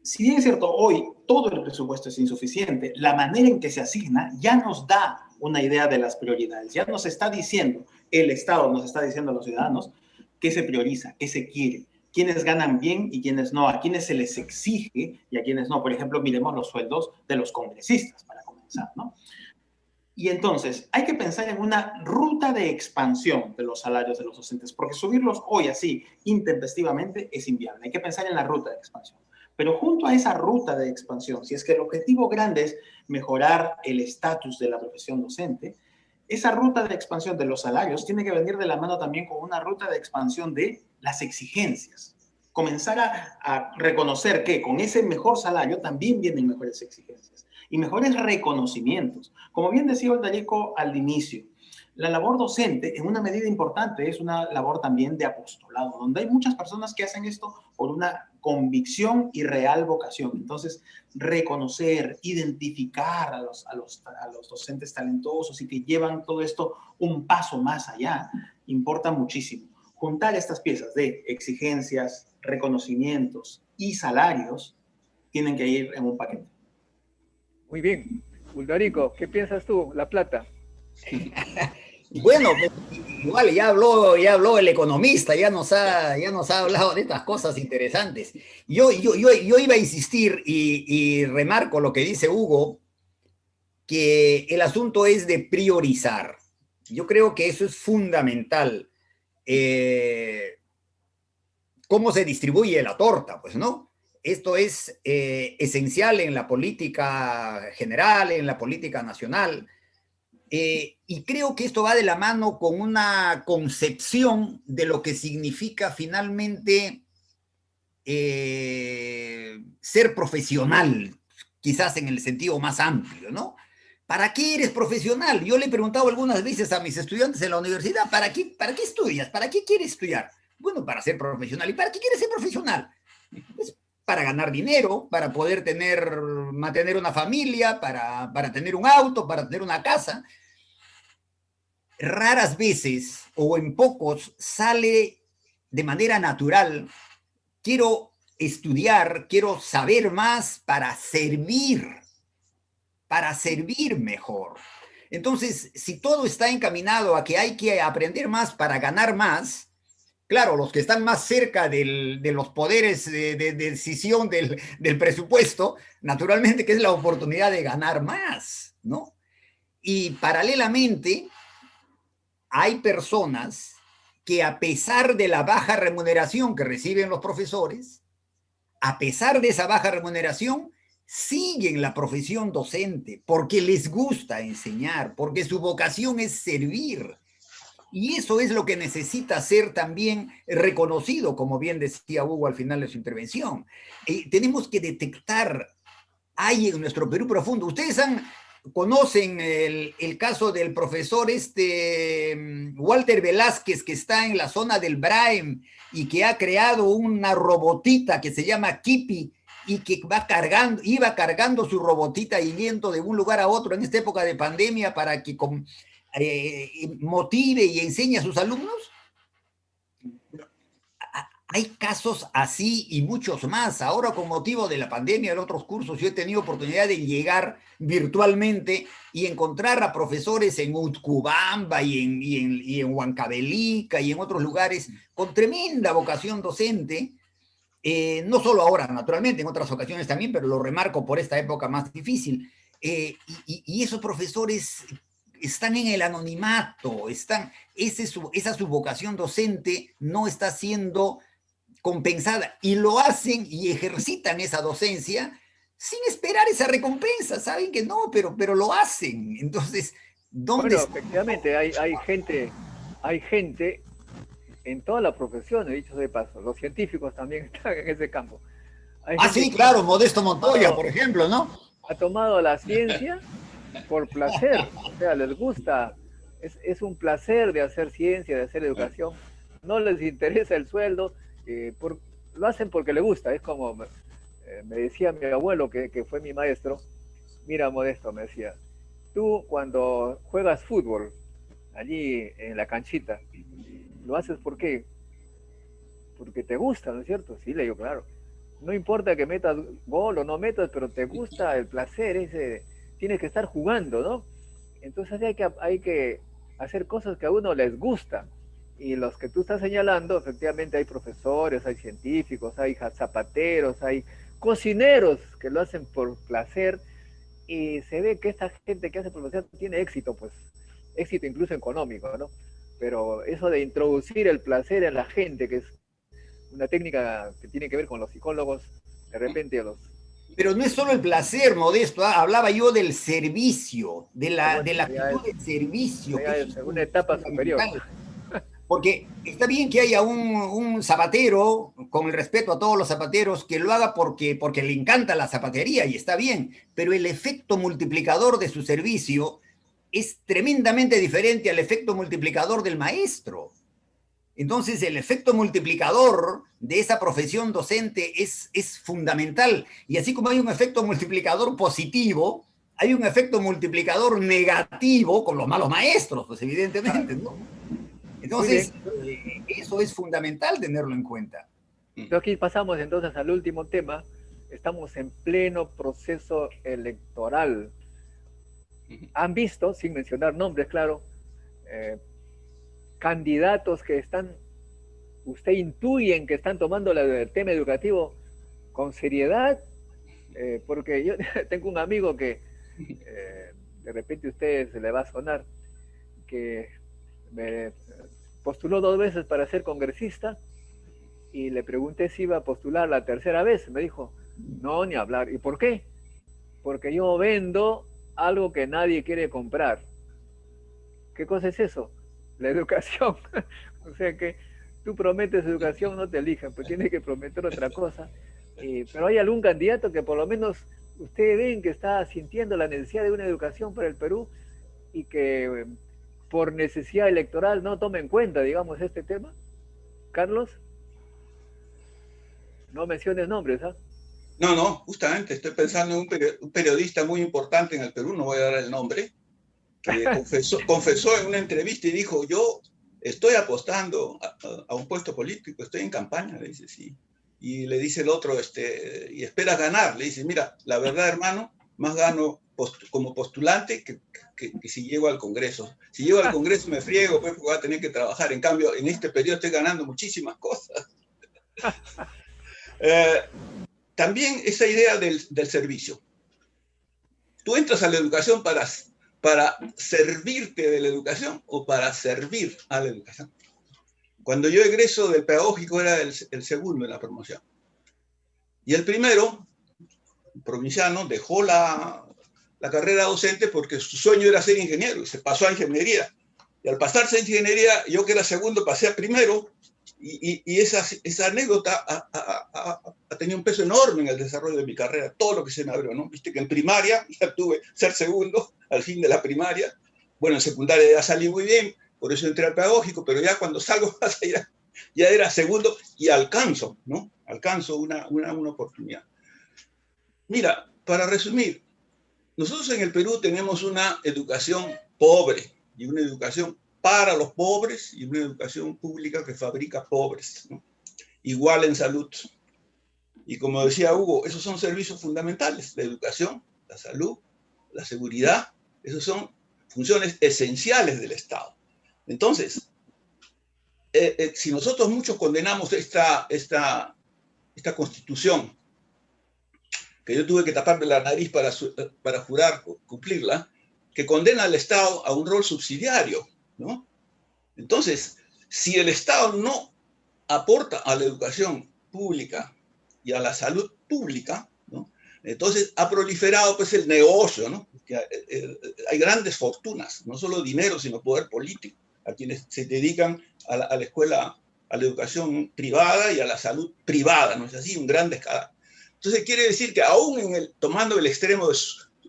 si bien es cierto, hoy todo el presupuesto es insuficiente, la manera en que se asigna ya nos da una idea de las prioridades. Ya nos está diciendo, el Estado nos está diciendo a los ciudadanos qué se prioriza, qué se quiere, quiénes ganan bien y quiénes no, a quiénes se les exige y a quiénes no. Por ejemplo, miremos los sueldos de los congresistas, para comenzar, ¿no? Y entonces hay que pensar en una ruta de expansión de los salarios de los docentes, porque subirlos hoy así, intempestivamente, es inviable. Hay que pensar en la ruta de expansión. Pero junto a esa ruta de expansión, si es que el objetivo grande es mejorar el estatus de la profesión docente, esa ruta de expansión de los salarios tiene que venir de la mano también con una ruta de expansión de las exigencias. Comenzar a reconocer que con ese mejor salario también vienen mejores exigencias y mejores reconocimientos. Como bien decía Oldarico al inicio, la labor docente, en una medida importante, es una labor también de apostolado, donde hay muchas personas que hacen esto por una convicción y real vocación. Entonces, reconocer, identificar a los docentes talentosos y que llevan todo esto un paso más allá, importa muchísimo. Juntar estas piezas de exigencias, reconocimientos y salarios tienen que ir en un paquete. Muy bien. Uldarico, ¿qué piensas tú? La plata. Bueno, igual ya habló el economista, ya nos ha hablado de estas cosas interesantes. Yo iba a insistir y remarco lo que dice Hugo, que el asunto es de priorizar. Yo creo que eso es fundamental. ¿Cómo se distribuye la torta? Pues, ¿no? Esto es esencial en la política general, en la política nacional. Y creo que esto va de la mano con una concepción de lo que significa finalmente ser profesional, quizás en el sentido más amplio, ¿no? ¿Para qué eres profesional? Yo le he preguntado algunas veces a mis estudiantes en la universidad, ¿para qué estudias? ¿Para qué quieres estudiar? Bueno, para ser profesional. ¿Y para qué quieres ser profesional? Pues para ganar dinero, para poder mantener una familia, para tener un auto, para tener una casa. Raras veces o en pocos sale de manera natural, quiero estudiar, quiero saber más para servir mejor. Entonces, si todo está encaminado a que hay que aprender más para ganar más, claro, los que están más cerca de los poderes de decisión del presupuesto, naturalmente que es la oportunidad de ganar más, ¿no? Y paralelamente, hay personas que a pesar de la baja remuneración que reciben los profesores, a pesar de esa baja remuneración, siguen la profesión docente porque les gusta enseñar, porque su vocación es servir. Y eso es lo que necesita ser también reconocido, como bien decía Hugo al final de su intervención. Tenemos que detectar, hay en nuestro Perú profundo, ustedes conocen el caso del profesor Walter Velázquez, que está en la zona del Braem y que ha creado una robotita que se llama Kipi y que iba cargando su robotita yendo de un lugar a otro en esta época de pandemia para que motive y enseñe a sus alumnos. Hay casos así y muchos más. Ahora, con motivo de la pandemia de otros cursos, yo he tenido oportunidad de llegar virtualmente y encontrar a profesores en Utcubamba y en Huancavelica y en otros lugares con tremenda vocación docente. No solo ahora, naturalmente, en otras ocasiones también, pero lo remarco por esta época más difícil. Y esos profesores están en el anonimato, esa su vocación docente no está siendo compensada y lo hacen y ejercitan esa docencia sin esperar esa recompensa. Saben que no, pero lo hacen. Entonces, ¿dónde Bueno, efectivamente, hay gente en todas las profesiones, dicho de paso. Los científicos también están en ese campo. Hay Ah, gente sí, que claro, Modesto Montoya, por ejemplo, ¿no? ha tomado la ciencia por placer, o sea, les gusta, es un placer de hacer ciencia, de hacer educación, no les interesa el sueldo, lo hacen porque les gusta, es como me decía mi abuelo, que fue mi maestro, mira Modesto, me decía, tú cuando juegas fútbol, allí en la canchita, ¿lo haces por qué? Porque te gusta, ¿no es cierto? Sí, le digo, claro. No importa que metas gol o no metas, pero te gusta el placer ese, tienes que estar jugando, ¿no? Entonces hay que hacer cosas que a uno les gusta. Y los que tú estás señalando, efectivamente hay profesores, hay científicos, hay zapateros, hay cocineros que lo hacen por placer y se ve que esta gente que hace por placer tiene éxito, pues éxito incluso económico, ¿no? Pero eso de introducir el placer en la gente, que es una técnica que tiene que ver con los psicólogos, de repente los... Pero no es solo el placer, Modesto, hablaba yo del servicio, Bueno, de la actitud del servicio, que eso es una etapa superior. Porque está bien que haya un zapatero, con el respeto a todos los zapateros, que lo haga porque le encanta la zapatería y está bien, pero el efecto multiplicador de su servicio es tremendamente diferente al efecto multiplicador del maestro. Entonces, el efecto multiplicador de esa profesión docente es fundamental. Y así como hay un efecto multiplicador positivo, hay un efecto multiplicador negativo con los malos maestros, pues evidentemente, ¿no? Entonces, eso es fundamental tenerlo en cuenta. Entonces, aquí pasamos entonces al último tema. Estamos en pleno proceso electoral. Han visto, sin mencionar nombres, claro, candidatos que usted intuyen que están tomando el tema educativo con seriedad, porque yo tengo un amigo que de repente a ustedes le va a sonar, que me postuló 2 veces para ser congresista y le pregunté si iba a postular la tercera vez. Me dijo, no, ni hablar. ¿Y por qué? Porque yo vendo algo que nadie quiere comprar. ¿Qué cosa es eso? La educación. O sea que tú prometes educación, no te elijan, pues tienes que prometer otra cosa. Pero hay algún candidato que por lo menos ustedes ven que está sintiendo la necesidad de una educación para el Perú y que por necesidad electoral no tome en cuenta, digamos, este tema. Carlos, no menciones nombres, ¿ah? No, justamente estoy pensando en un periodista muy importante en el Perú, no voy a dar el nombre, que confesó en una entrevista y dijo, yo estoy apostando a un puesto político, estoy en campaña, le dice, sí. Y le dice el otro, y esperas ganar, le dice, mira, la verdad, hermano, más gano como postulante que si llego al Congreso. Si llego al Congreso me friego, pues voy a tener que trabajar. En cambio, en este periodo estoy ganando muchísimas cosas. También esa idea del servicio. Tú entras a la educación para servirte de la educación o para servir a la educación. Cuando yo egreso del pedagógico era el segundo en la promoción. Y el primero, provinciano, dejó la carrera docente porque su sueño era ser ingeniero y se pasó a ingeniería. Y al pasarse a ingeniería, yo que era segundo pasé a primero y esa anécdota ha tenido un peso enorme en el desarrollo de mi carrera, todo lo que se me abrió, ¿no? Viste que en primaria ya tuve ser segundo al fin de la primaria. Bueno, en secundaria ya salí muy bien, por eso entré al pedagógico, pero ya cuando salgo ya era segundo y alcanzo, ¿no? Alcanzo una oportunidad. Mira, para resumir, nosotros en el Perú tenemos una educación pobre y una educación para los pobres y una educación pública que fabrica pobres, ¿no? Igual en salud. Y como decía Hugo, esos son servicios fundamentales, la educación, la salud, la seguridad, esos son funciones esenciales del Estado. Entonces, si nosotros muchos condenamos esta constitución, que yo tuve que taparme la nariz para jurar cumplirla, que condena al Estado a un rol subsidiario, ¿no? Entonces, si el Estado no aporta a la educación pública y a la salud pública, ¿no? Entonces ha proliferado pues el negocio, ¿no? Hay grandes fortunas, no solo dinero, sino poder político, a quienes se dedican a la escuela, a la educación privada y a la salud privada, ¿no es así? Un gran descaro. Entonces quiere decir que aún tomando el extremo,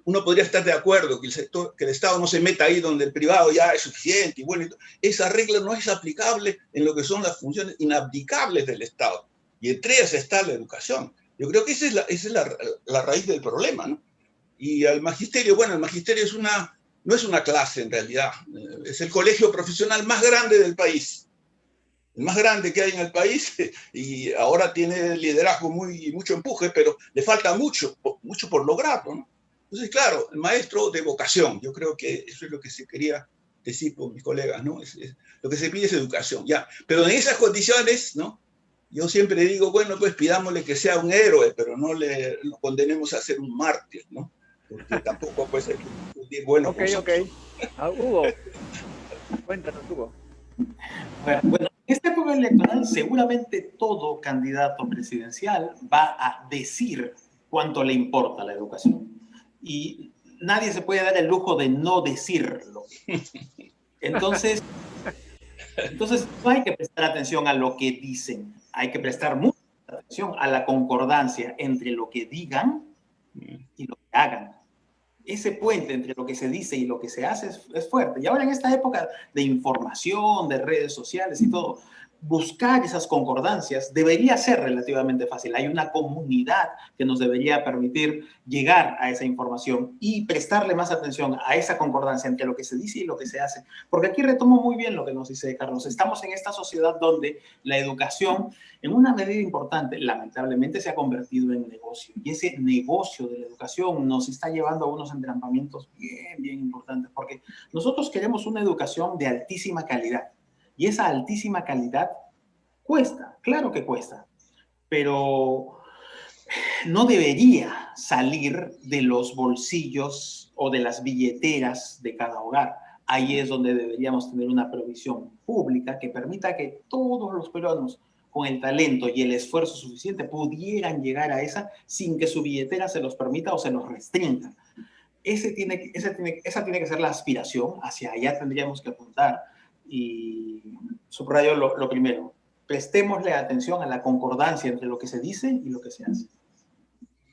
uno podría estar de acuerdo que el Estado no se meta ahí donde el privado ya es suficiente, y bueno, esa regla no es aplicable en lo que son las funciones inabdicables del Estado, y entre ellas está la educación. Yo creo que esa es la raíz del problema, ¿no? Y al magisterio, bueno, el magisterio no es una clase en realidad, es el colegio profesional más grande del país, el más grande que hay en el país, y ahora tiene liderazgo mucho empuje, pero le falta mucho por lograrlo, ¿no? Entonces, claro, el maestro de vocación, yo creo que eso es lo que se quería decir por mis colegas, ¿no? Lo que se pide es educación, ya. Pero en esas condiciones, ¿no? Yo siempre digo, bueno, pues pidámosle que sea un héroe, pero no lo condenemos a ser un mártir, ¿no? Porque tampoco puede ser bueno. Ok. Hugo, cuéntanos, Hugo. Bueno, en esta época electoral seguramente todo candidato presidencial va a decir cuánto le importa la educación. Y nadie se puede dar el lujo de no decirlo. Entonces no hay que prestar atención a lo que dicen, hay que prestar mucha atención a la concordancia entre lo que digan y lo que hagan. Ese puente entre lo que se dice y lo que se hace es fuerte. Y ahora en esta época de información, de redes sociales y todo, buscar esas concordancias debería ser relativamente fácil. Hay una comunidad que nos debería permitir llegar a esa información y prestarle más atención a esa concordancia entre lo que se dice y lo que se hace. Porque aquí retomo muy bien lo que nos dice Carlos. Estamos en esta sociedad donde la educación, en una medida importante, lamentablemente se ha convertido en negocio. Y ese negocio de la educación nos está llevando a unos entrampamientos bien importantes. Porque nosotros queremos una educación de altísima calidad. Y esa altísima calidad cuesta, claro que cuesta, pero no debería salir de los bolsillos o de las billeteras de cada hogar. Ahí es donde deberíamos tener una provisión pública que permita que todos los peruanos con el talento y el esfuerzo suficiente pudieran llegar a esa sin que su billetera se los permita o se los restrinja. Esa tiene que ser la aspiración, hacia allá tendríamos que apuntar. Y subrayo lo primero, prestémosle atención a la concordancia entre lo que se dice y lo que se hace.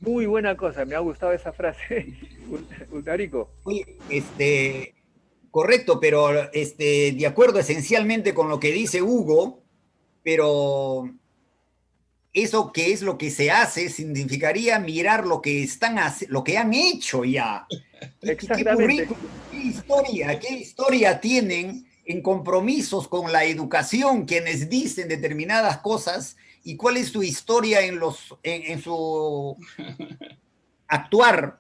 Muy buena cosa, me ha gustado esa frase, Ultarico. Oye, correcto, pero de acuerdo esencialmente con lo que dice Hugo, pero eso que es lo que se hace significaría mirar lo que han hecho ya. Exactamente. ¿Qué historia tienen en compromisos con la educación quienes dicen determinadas cosas, y cuál es su historia en su actuar,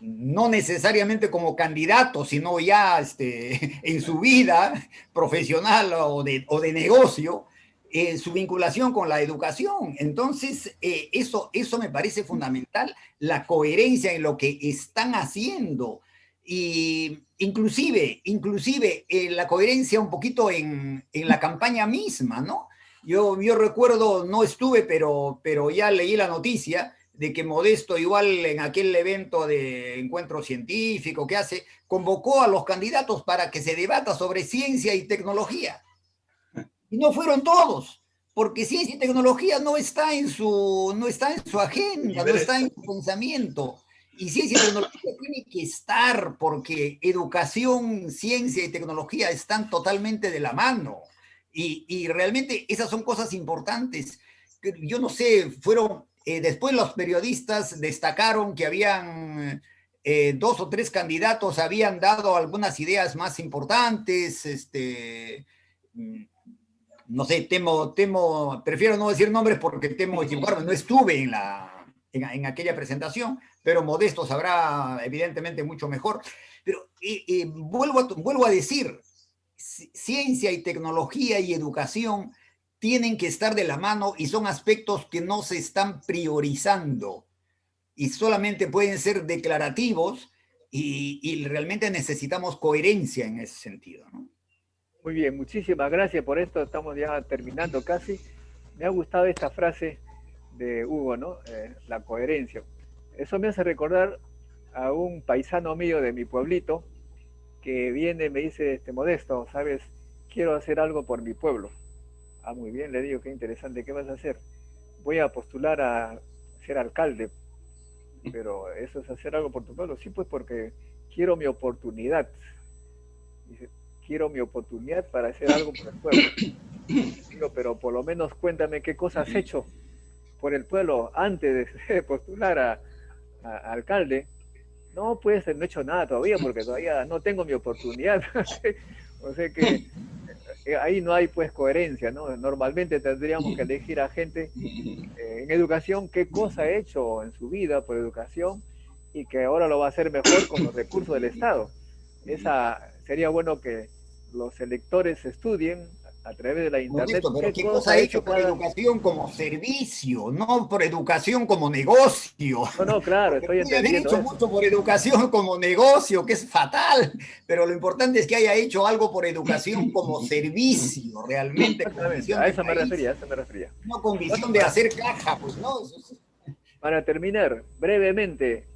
no necesariamente como candidato, sino ya en su vida profesional o de negocio, su vinculación con la educación? Entonces, eso me parece fundamental, la coherencia en lo que están haciendo. Y inclusive la coherencia un poquito en la campaña misma, ¿no? Yo recuerdo, no estuve, pero ya leí la noticia de que Modesto, igual en aquel evento de encuentro científico que hace, convocó a los candidatos para que se debata sobre ciencia y tecnología. Y no fueron todos, porque ciencia y tecnología no está en su agenda, no está en su pensamiento. Y ciencia y tecnología tiene que estar, porque educación, ciencia y tecnología están totalmente de la mano. Y realmente esas son cosas importantes. Yo no sé, después los periodistas destacaron que habían 2 o 3 candidatos, habían dado algunas ideas más importantes, no sé, prefiero no decir nombres porque temo equivocarme, no estuve en aquella presentación, pero Modesto sabrá evidentemente mucho mejor. Pero vuelvo a decir, ciencia y tecnología y educación tienen que estar de la mano, y son aspectos que no se están priorizando y solamente pueden ser declarativos, y realmente necesitamos coherencia en ese sentido, ¿no? Muy bien, muchísimas gracias por esto. Estamos ya terminando casi. Me ha gustado esta frase de Hugo, ¿no? La coherencia. Eso me hace recordar a un paisano mío de mi pueblito que viene y me dice, Modesto, ¿sabes? Quiero hacer algo por mi pueblo. Ah, muy bien, le digo, qué interesante, ¿qué vas a hacer? Voy a postular a ser alcalde. Pero eso es hacer algo por tu pueblo. Sí, pues porque quiero mi oportunidad. Dice, quiero mi oportunidad para hacer algo por el pueblo. Digo, pero por lo menos cuéntame qué cosas has hecho por el pueblo antes de postular a alcalde. No, pues no he hecho nada todavía porque todavía no tengo mi oportunidad. O sea que ahí no hay pues coherencia, ¿no? Normalmente tendríamos que elegir a gente en educación qué cosa ha hecho en su vida por educación y que ahora lo va a hacer mejor con los recursos del Estado. Sería bueno que los electores estudien a través de la internet Modesto, pero ¿qué cosa ha hecho por educación como servicio, no por educación como negocio? No, no, claro, estoy entendiendo. He hecho mucho por educación como negocio, que es fatal, pero lo importante es que haya hecho algo por educación como servicio, realmente. Exactamente, a eso me refería, No con visión de hacer caja, pues no. Para terminar, brevemente,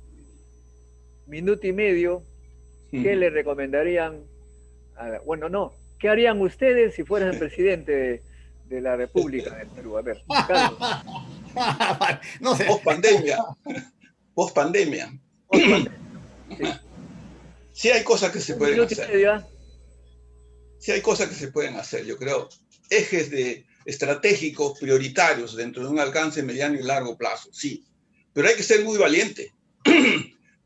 minuto y medio, ¿qué le recomendarían? Bueno, no, ¿qué harían ustedes si fueran el presidente de la República del Perú? A ver, Carlos. No sé. Post pandemia. Sí. Sí hay cosas que se pueden hacer. Sí hay cosas que se pueden hacer, yo creo. Ejes estratégicos, prioritarios dentro de un alcance mediano y largo plazo, sí. Pero hay que ser muy valiente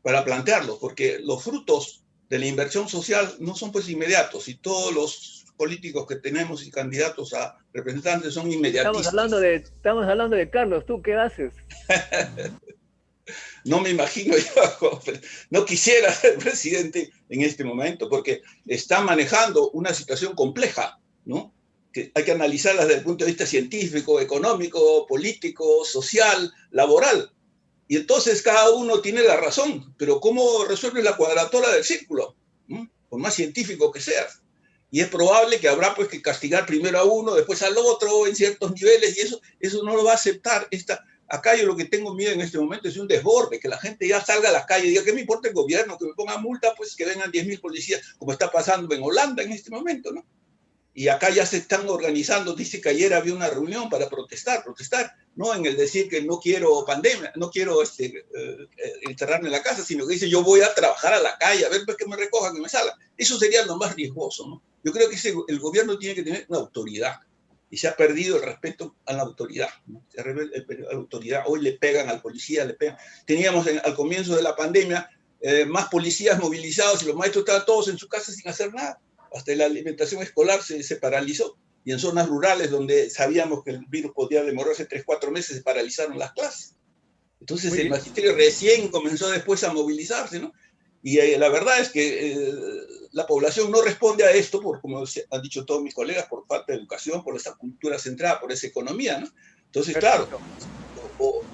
para plantearlo, porque los frutos de la inversión social no son pues inmediatos, y todos los políticos que tenemos y candidatos a representantes son inmediatistas. Estamos hablando de Carlos, ¿tú qué haces? No me imagino yo, no quisiera ser presidente en este momento, porque está manejando una situación compleja, ¿no? Que hay que analizarla desde el punto de vista científico, económico, político, social, laboral. Y entonces cada uno tiene la razón, pero ¿cómo resuelve la cuadratura del círculo? ¿Mm? Por más científico que seas. Y es probable que habrá pues que castigar primero a uno, después al otro en ciertos niveles, y eso no lo va a aceptar. Acá yo lo que tengo miedo en este momento es un desborde, que la gente ya salga a la calle y diga, ¿qué me importa el gobierno? Que me ponga multa, pues que vengan 10.000 policías, como está pasando en Holanda en este momento, ¿no? Y acá ya se están organizando, dice que ayer había una reunión para protestar, no en el decir que no quiero pandemia, no quiero encerrarme en la casa, sino que dice yo voy a trabajar a la calle, a ver pues, que me recojan, que me salgan. Eso sería lo más riesgoso, ¿no? Yo creo que el gobierno tiene que tener una autoridad, y se ha perdido el respeto a la autoridad, ¿no? La autoridad, hoy le pegan al policía, le pegan. Teníamos al comienzo de la pandemia más policías movilizados y los maestros estaban todos en su casa sin hacer nada. Hasta la alimentación escolar se paralizó, y en zonas rurales donde sabíamos que el virus podía demorarse 3-4 meses se paralizaron las clases. Entonces el magisterio recién comenzó después a movilizarse, ¿no? Y la verdad es que la población no responde a esto, como han dicho todos mis colegas, por falta de educación, por esa cultura centrada, por esa economía, ¿no? Entonces, claro,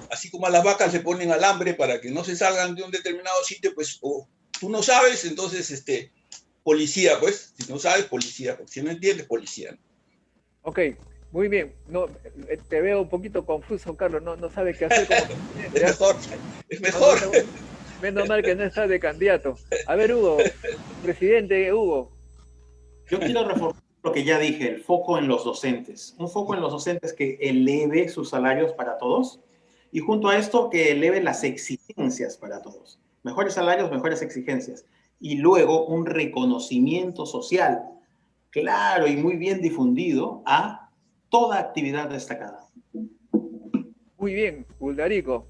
así como a las vacas le ponen alambre para que no se salgan de un determinado sitio, pues tú no sabes, entonces policía, pues, si no sabes, policía, porque si no entiendes, policía. Ok, muy bien. No, te veo un poquito confuso, Carlos, no sabes qué hacer. Es mejor. Menos mal que no estás de candidato. A ver, Hugo, presidente Hugo. Yo quiero reforzar lo que ya dije, el foco en los docentes. Un foco en los docentes que eleve sus salarios para todos, y junto a esto que eleve las exigencias para todos. Mejores salarios, mejores exigencias. Y luego un reconocimiento social claro y muy bien difundido a toda actividad destacada. Muy bien, Uldarico.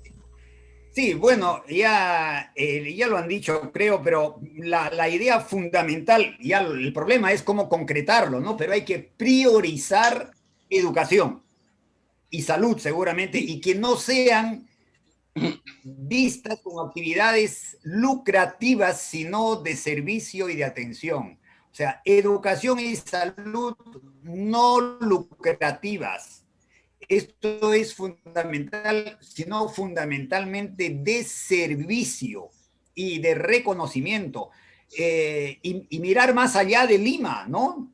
Sí, bueno, ya lo han dicho, creo, pero la idea fundamental, ya el problema es cómo concretarlo, ¿no? Pero hay que priorizar educación y salud, seguramente, y que no sean vistas como actividades lucrativas, sino de servicio y de atención. O sea, educación y salud no lucrativas. Esto es fundamental, sino fundamentalmente de servicio y de reconocimiento. Y mirar más allá de Lima, ¿no?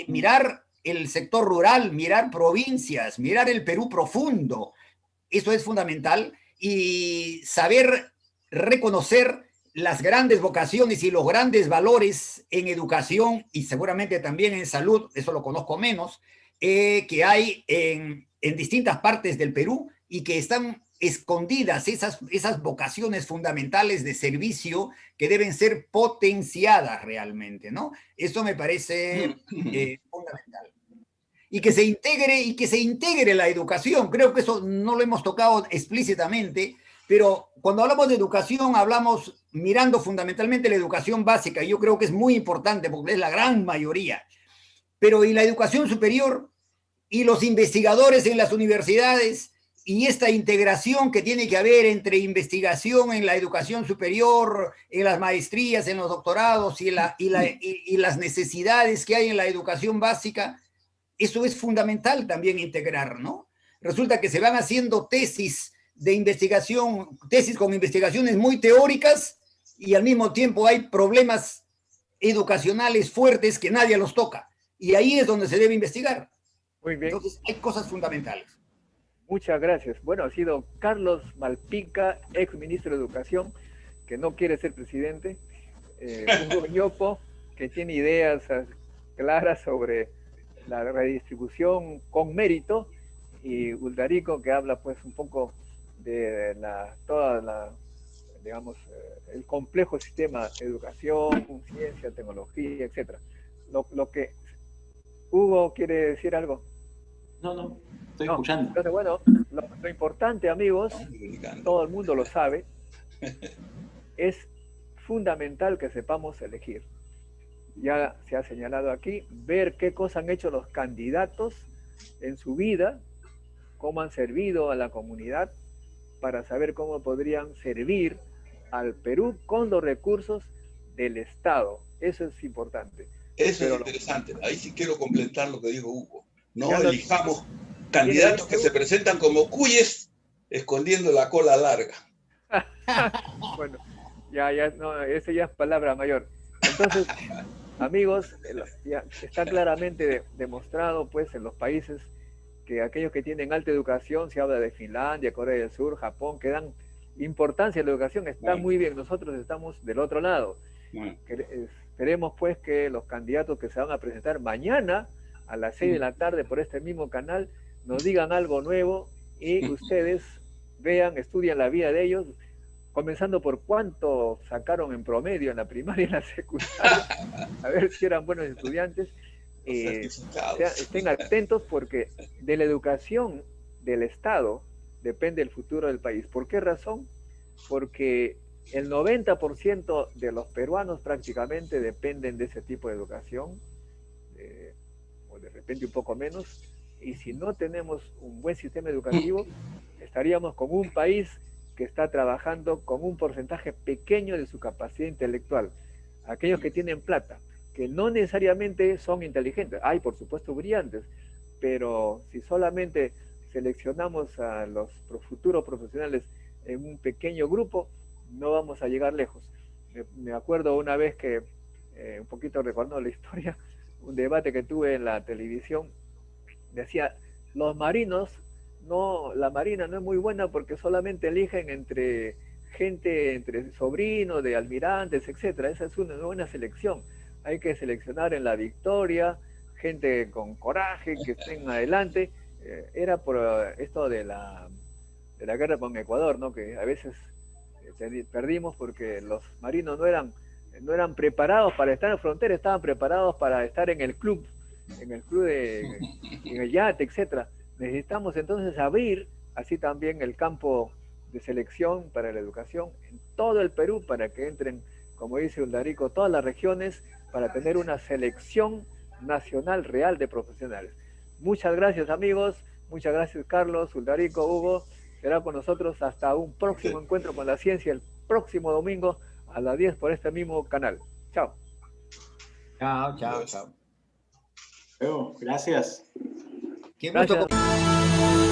Mirar el sector rural, mirar provincias, mirar el Perú profundo. Eso es fundamental. Y saber reconocer las grandes vocaciones y los grandes valores en educación y seguramente también en salud, eso lo conozco menos, que hay en distintas partes del Perú y que están escondidas esas vocaciones fundamentales de servicio que deben ser potenciadas realmente, ¿no? Eso me parece fundamental. Y que se integre la educación. Creo que eso no lo hemos tocado explícitamente, pero cuando hablamos de educación hablamos mirando fundamentalmente la educación básica. Yo creo que es muy importante porque es la gran mayoría. Pero y la educación superior y los investigadores en las universidades y esta integración que tiene que haber entre investigación en la educación superior, en las maestrías, en los doctorados y las necesidades que hay en la educación básica, eso es fundamental también integrar, ¿no? Resulta que se van haciendo tesis de investigación, tesis con investigaciones muy teóricas y al mismo tiempo hay problemas educacionales fuertes que nadie los toca. Y ahí es donde se debe investigar. Muy bien. Entonces hay cosas fundamentales. Muchas gracias. Bueno, ha sido Carlos Malpica, ex ministro de Educación, que no quiere ser presidente. Hugo Ñopo, que tiene ideas claras sobre la redistribución con mérito, y Uldarico, que habla pues un poco de digamos, el complejo sistema de educación, ciencia, tecnología, etcétera. Lo que Hugo quiere decir algo. No, estoy escuchando. Entonces, bueno, lo importante, amigos, todo el mundo lo sabe, es fundamental que sepamos elegir. Ya se ha señalado aquí, ver qué cosas han hecho los candidatos en su vida, cómo han servido a la comunidad, para saber cómo podrían servir al Perú con los recursos del Estado. Eso es importante. Eso es interesante. Ahí sí quiero completar lo que dijo Hugo. No elijamos candidatos que se presentan como cuyes escondiendo la cola larga. Bueno, no, eso ya es palabra mayor. Entonces, amigos, ya está claramente demostrado pues en los países que aquellos que tienen alta educación, se habla de Finlandia, Corea del Sur, Japón, que dan importancia a la educación, está muy bien. Nosotros estamos del otro lado. Esperemos pues que los candidatos que se van a presentar mañana a las 6 de la tarde por este mismo canal nos digan algo nuevo y ustedes vean, estudian la vida de ellos, comenzando por cuánto sacaron en promedio en la primaria y en la secundaria, a ver si eran buenos estudiantes. Estén atentos porque de la educación del Estado depende el futuro del país. ¿Por qué razón? Porque el 90% de los peruanos prácticamente dependen de ese tipo de educación, o de repente un poco menos, y si no tenemos un buen sistema educativo, estaríamos con un país que está trabajando con un porcentaje pequeño de su capacidad intelectual. Aquellos que tienen plata, que no necesariamente son inteligentes, hay por supuesto brillantes, pero si solamente seleccionamos a los futuros profesionales en un pequeño grupo, no vamos a llegar lejos. Me acuerdo una vez que, un poquito recordando la historia, un debate que tuve en la televisión, decía, los marinos, la marina no es muy buena porque solamente eligen entre sobrinos de almirantes, etcétera. Esa es una buena selección. Hay que seleccionar en la victoria, gente con coraje, que estén adelante. Era por esto de la guerra con Ecuador, ¿no? Que a veces perdimos porque los marinos no eran preparados para estar en frontera, estaban preparados para estar en el club en el yate, etcétera. Necesitamos entonces abrir así también el campo de selección para la educación en todo el Perú para que entren, como dice Uldarico, todas las regiones para tener una selección nacional real de profesionales. Muchas gracias, amigos. Muchas gracias, Carlos, Uldarico, Hugo. Será con nosotros hasta un próximo encuentro con la ciencia el próximo domingo a las 10 por este mismo canal. Chao. Chao. Gracias. Qué gusto. Gracias.